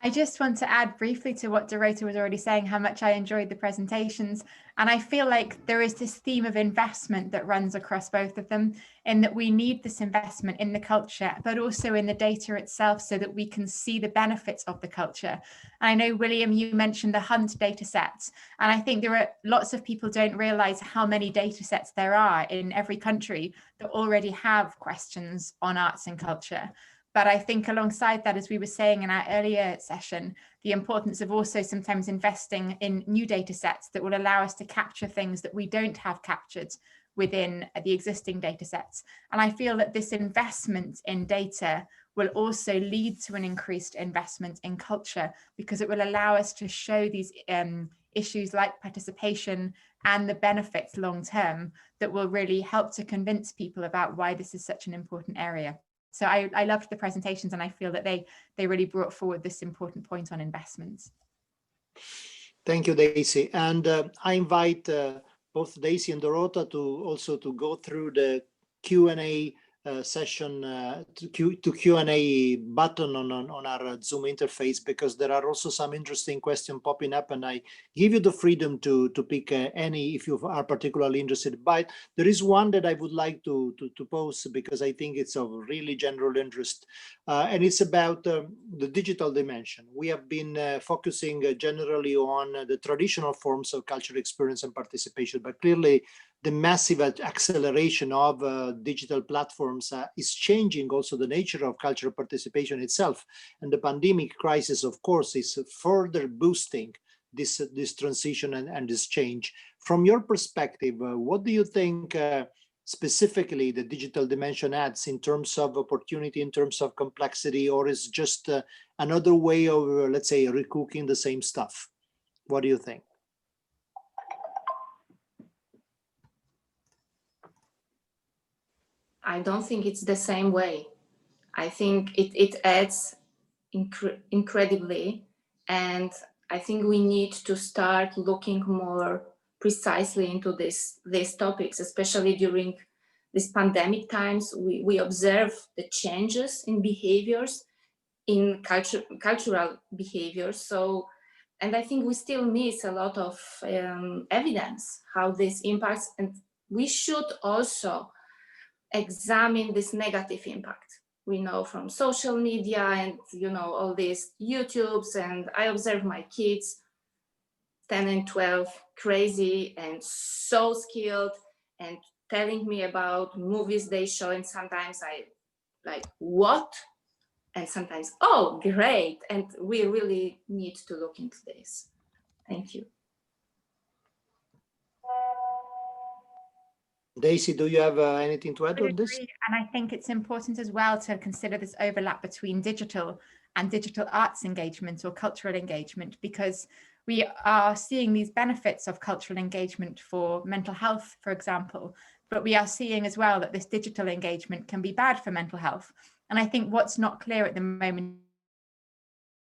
I just want to add briefly to what Dorota was already saying, how much I enjoyed the presentations. And I feel like there is this theme of investment that runs across both of them, in that we need this investment in the culture, but also in the data itself, so that we can see the benefits of the culture. And I know, William, you mentioned the Hunt data sets. And I think there are lots of people don't realize how many data sets there are in every country that already have questions on arts and culture. But I think alongside that, as we were saying in our earlier session, the importance of also sometimes investing in new data sets that will allow us to capture things that we don't have captured within the existing data sets. And I feel that this investment in data will also lead to an increased investment in culture, because it will allow us to show these issues like participation and the benefits long term that will really help to convince people about why this is such an important area. So I loved the presentations, and I feel that they really brought forward this important point on investments. Thank you, Daisy. And I invite both Daisy and Dorota to go through the Q&A session, to Q&A button on our Zoom interface, because there are also some interesting questions popping up, and I give you the freedom to pick any if you are particularly interested. But there is one that I would like to pose, because I think it's of really general interest, and it's about the digital dimension. We have been focusing generally on the traditional forms of cultural experience and participation, but clearly the massive acceleration of digital platforms is changing also the nature of cultural participation itself. And the pandemic crisis, of course, is further boosting this transition and this change. From your perspective, what do you think specifically the digital dimension adds in terms of opportunity, in terms of complexity, or is just another way of, let's say, recooking the same stuff? What do you think? I don't think it's the same way. I think it adds incredibly, and I think we need to start looking more precisely into these topics, especially during these pandemic times. We observe the changes in behaviors, in cultural behaviors. So, and I think we still miss a lot of evidence how this impacts, and we should also examine this negative impact. We know from social media and, you know, all these YouTubes, and I observe my kids, 10 and 12, crazy and so skilled, and telling me about movies they show, and sometimes I like, what? And sometimes, oh, great. And we really need to look into this. Thank you. Daisy, do you have anything to add on this? And I think it's important as well to consider this overlap between digital and digital arts engagement or cultural engagement, because we are seeing these benefits of cultural engagement for mental health, for example, but we are seeing as well that this digital engagement can be bad for mental health. And I think what's not clear at the moment,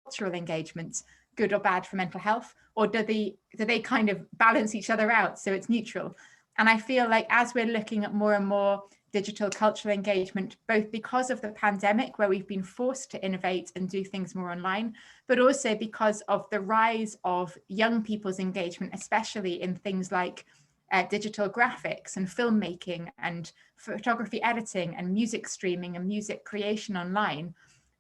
cultural engagement, good or bad for mental health, or do they kind of balance each other out so it's neutral? And I feel like as we're looking at more and more digital cultural engagement, both because of the pandemic, where we've been forced to innovate and do things more online, but also because of the rise of young people's engagement, especially in things like digital graphics and filmmaking and photography editing and music streaming and music creation online.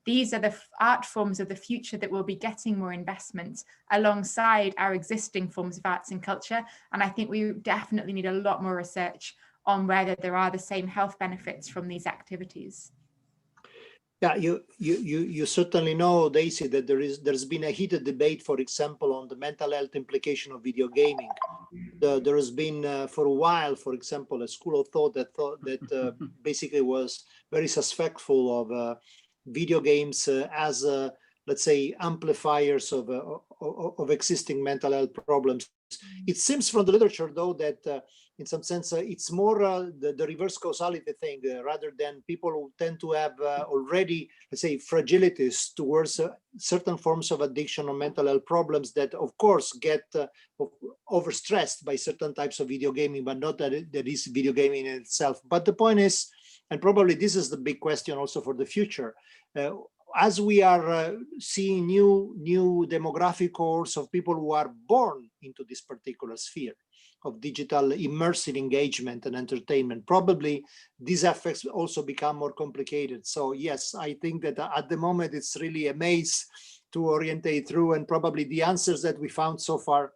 These are the art forms of the future that will be getting more investment alongside our existing forms of arts and culture. And I think we definitely need a lot more research on whether there are the same health benefits from these activities. Yeah, you certainly know, Daisy, that there's been a heated debate, for example, on the mental health implication of video gaming. There has been for a while, for example, a school of thought that basically was very suspectful of video games as let's say amplifiers of existing mental health problems. It seems from the literature, though, that in some sense it's more the reverse causality thing, rather than people who tend to have already, let's say, fragilities towards certain forms of addiction or mental health problems that, of course, get overstressed by certain types of video gaming, but not that that is video gaming in itself. But the point is, and probably this is the big question also for the future, as we are seeing new demographic cohorts of people who are born into this particular sphere of digital immersive engagement and entertainment, probably these effects also become more complicated. So yes, I think that at the moment it's really a maze to orientate through, and probably the answers that we found so far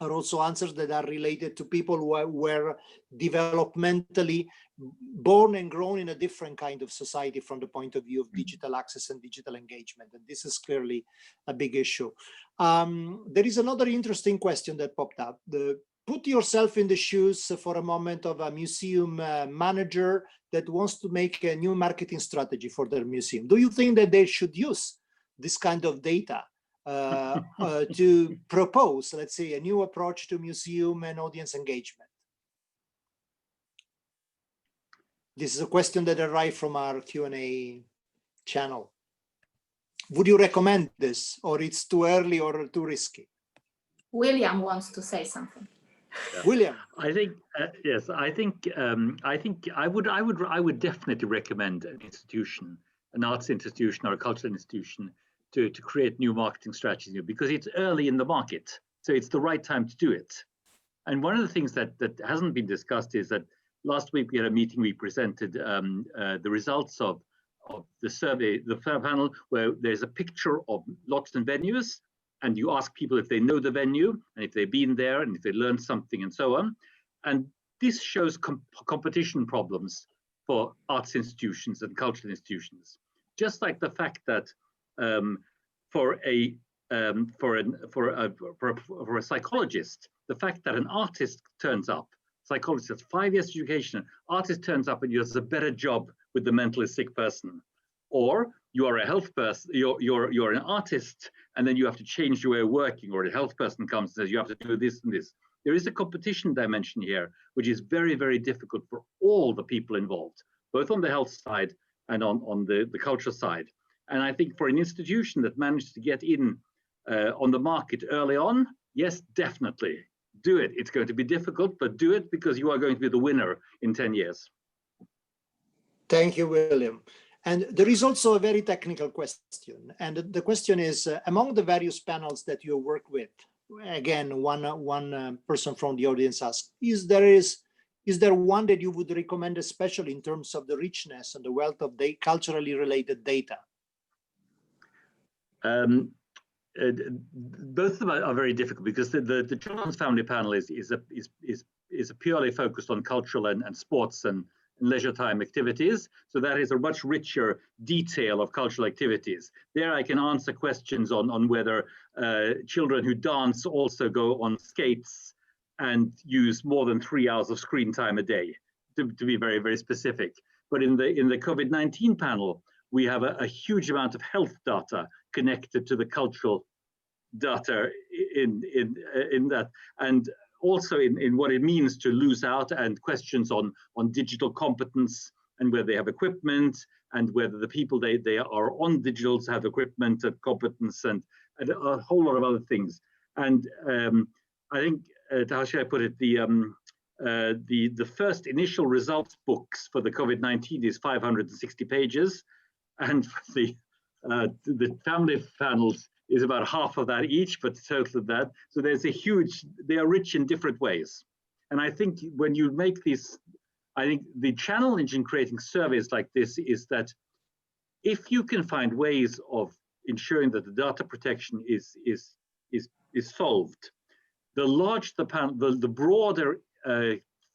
are also answers that are related to people who were developmentally born and grown in a different kind of society from the point of view of digital access and digital engagement. And this is clearly a big issue. There is another interesting question that popped up. Put yourself in the shoes for a moment of a museum manager that wants to make a new marketing strategy for their museum. Do you think that they should use this kind of data to propose, let's say, a new approach to museum and audience engagement? This is a question that arrived from our Q&A channel. Would you recommend this, or it's too early or too risky? William wants to say something. Yeah. William, I think yes. I think I would definitely recommend an institution, an arts institution or a cultural institution, to create new marketing strategies, because it's early in the market, so it's the right time to do it. And one of the things that hasn't been discussed is that last week we had a meeting. We presented the results of the survey, the panel, where there's a picture of lots of venues, and you ask people if they know the venue and if they've been there and if they learned something and so on. And this shows competition problems for arts institutions and cultural institutions. Just like the fact that for a psychologist, the fact that an artist turns up, psychologist has 5 years education, artist turns up and does a better job with the mentally sick person. Or you are a health person, you're an artist, and then you have to change your way of working, or a health person comes and says you have to do this and this. There is a competition dimension here, which is very, very difficult for all the people involved, both on the health side and on the culture side. And I think for an institution that managed to get in on the market early on, yes, definitely do it. It's going to be difficult, but do it, because you are going to be the winner in 10 years. Thank you, William. And there is also a very technical question. And the question is, among the various panels that you work with, again, one person from the audience asked, is there one that you would recommend, especially in terms of the richness and the wealth of the culturally related data? Both of them are very difficult, because the Children's Family Panel is purely focused on cultural and sports and leisure time activities. So that is a much richer detail of cultural activities. There I can answer questions on whether children who dance also go on skates and use more than 3 hours of screen time a day, to be very, very specific. But in the COVID-19 panel, we have a huge amount of health data connected to the cultural data in that, and also in what it means to lose out, and questions on digital competence, and whether they have equipment, and whether the people they are on digitals have equipment and competence, and a whole lot of other things. And I think, how should I put it, the first initial results books for the COVID-19 is 560 pages, and the family panels is about half of that each, but total of that. So there's a huge, they are rich in different ways. And I think when you make these, I think the challenge in creating surveys like this is that if you can find ways of ensuring that the data protection is solved, the larger the panel, the broader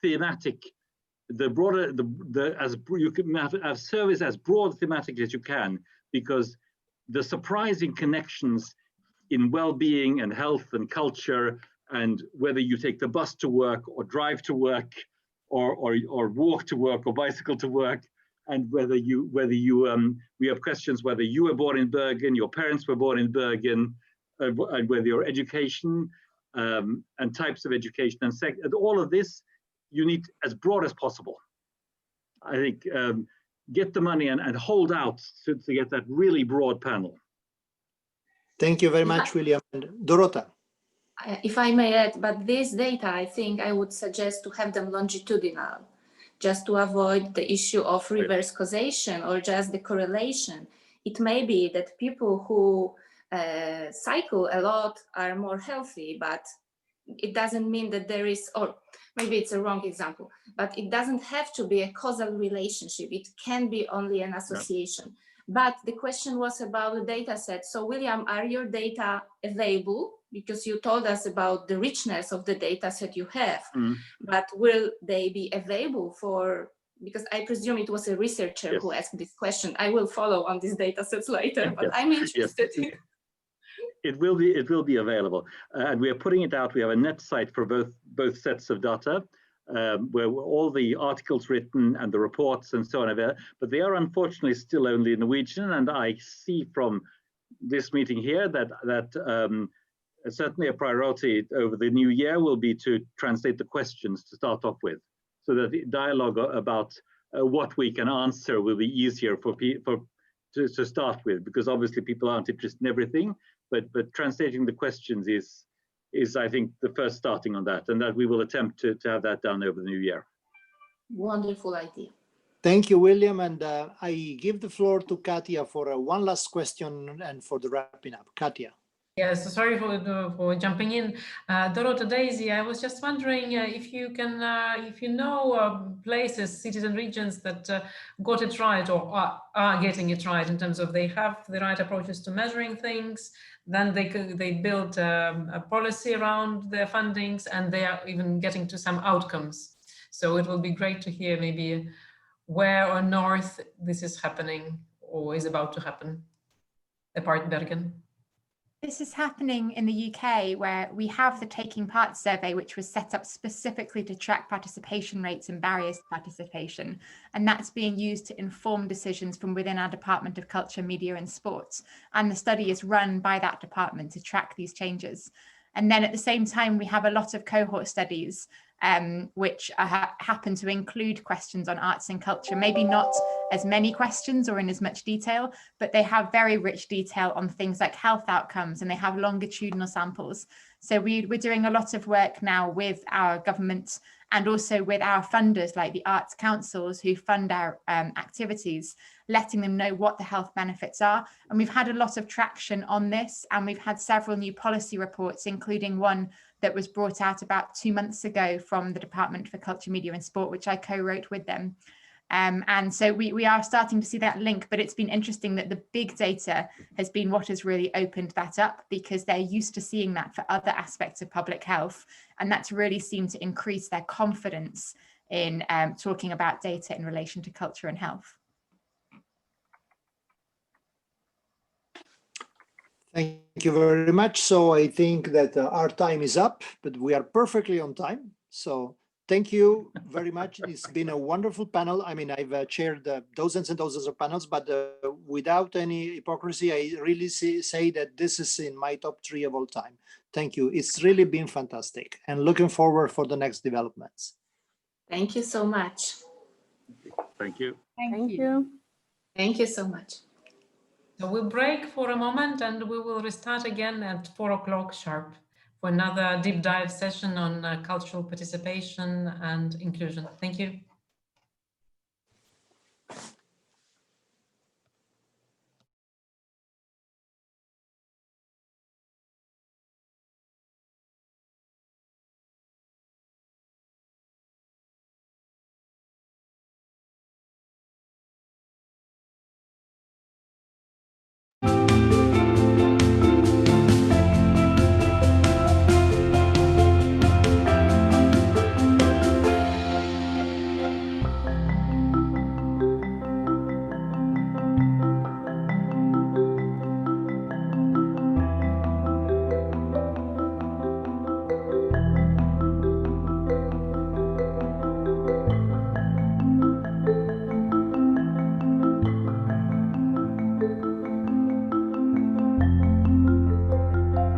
thematic, the broader you can have surveys as broad thematically as you can, because the surprising connections in well-being and health and culture, and whether you take the bus to work or drive to work or walk to work or bicycle to work, and we have questions whether you were born in Bergen, your parents were born in Bergen, and whether your education and types of education and all of this, you need as broad as possible. I think get the money and hold out to get that really broad panel. Thank you very much, William. And Dorota. If I may add, but this data, I think I would suggest to have them longitudinal, just to avoid the issue of reverse causation or just the correlation. It may be that people who cycle a lot are more healthy, but it doesn't mean that there is, or maybe it's a wrong example, but it doesn't have to be a causal relationship. It can be only an association. Yeah. But the question was about the data set. So William, are your data available? Because you told us about the richness of the data set you have, but will they be available for, because I presume it was a researcher who asked this question. I will follow on these data sets later, but I'm interested. It will be available, and we are putting it out. We have a net site for both sets of data, where all the articles written and the reports and so on are there, but they are unfortunately still only in Norwegian. And I see from this meeting here that certainly a priority over the new year will be to translate the questions to start off with, so that the dialogue about what we can answer will be easier to start with, because obviously people aren't interested in everything, but translating the questions is I think the first starting on that, and that we will attempt to have that done over the new year. Wonderful idea. Thank you, William. And I give the floor to Katja for one last question and for the wrapping up. Katja. Yes, so sorry for jumping in. Dorota, Daisy, I was just wondering if you can, if you know places, cities and regions that got it right or are getting it right in terms of they have the right approaches to measuring things, then they build a policy around their fundings, and they are even getting to some outcomes. So it will be great to hear maybe where or north this is happening or is about to happen, apart Bergen. This is happening in the UK, where we have the Taking Part survey, which was set up specifically to track participation rates and barriers to participation. And that's being used to inform decisions from within our Department of Culture, Media and Sports. And the study is run by that department to track these changes. And then at the same time, we have a lot of cohort studies which happen to include questions on arts and culture, maybe not as many questions or in as much detail, but they have very rich detail on things like health outcomes, and they have longitudinal samples. So we're doing a lot of work now with our government and also with our funders like the arts councils who fund our activities, letting them know what the health benefits are. And we've had a lot of traction on this, and we've had several new policy reports, including one that was brought out about 2 months ago from the Department for Culture, Media and Sport, which I co-wrote with them. And so we are starting to see that link, but it's been interesting that the big data has been what has really opened that up, because they're used to seeing that for other aspects of public health. And that's really seemed to increase their confidence in talking about data in relation to culture and health. Thank you very much. So I think that our time is up, but we are perfectly on time. So thank you very much. It's been a wonderful panel. I mean, I've chaired dozens and dozens of panels, but without any hypocrisy, I really say that this is in my top 3 of all time. Thank you. It's really been fantastic, and looking forward for the next developments. Thank you so much. Thank you. Thank you. Thank you so much. So we'll break for a moment, and we will restart again at 4 o'clock sharp for another deep dive session on cultural participation and inclusion. Thank you.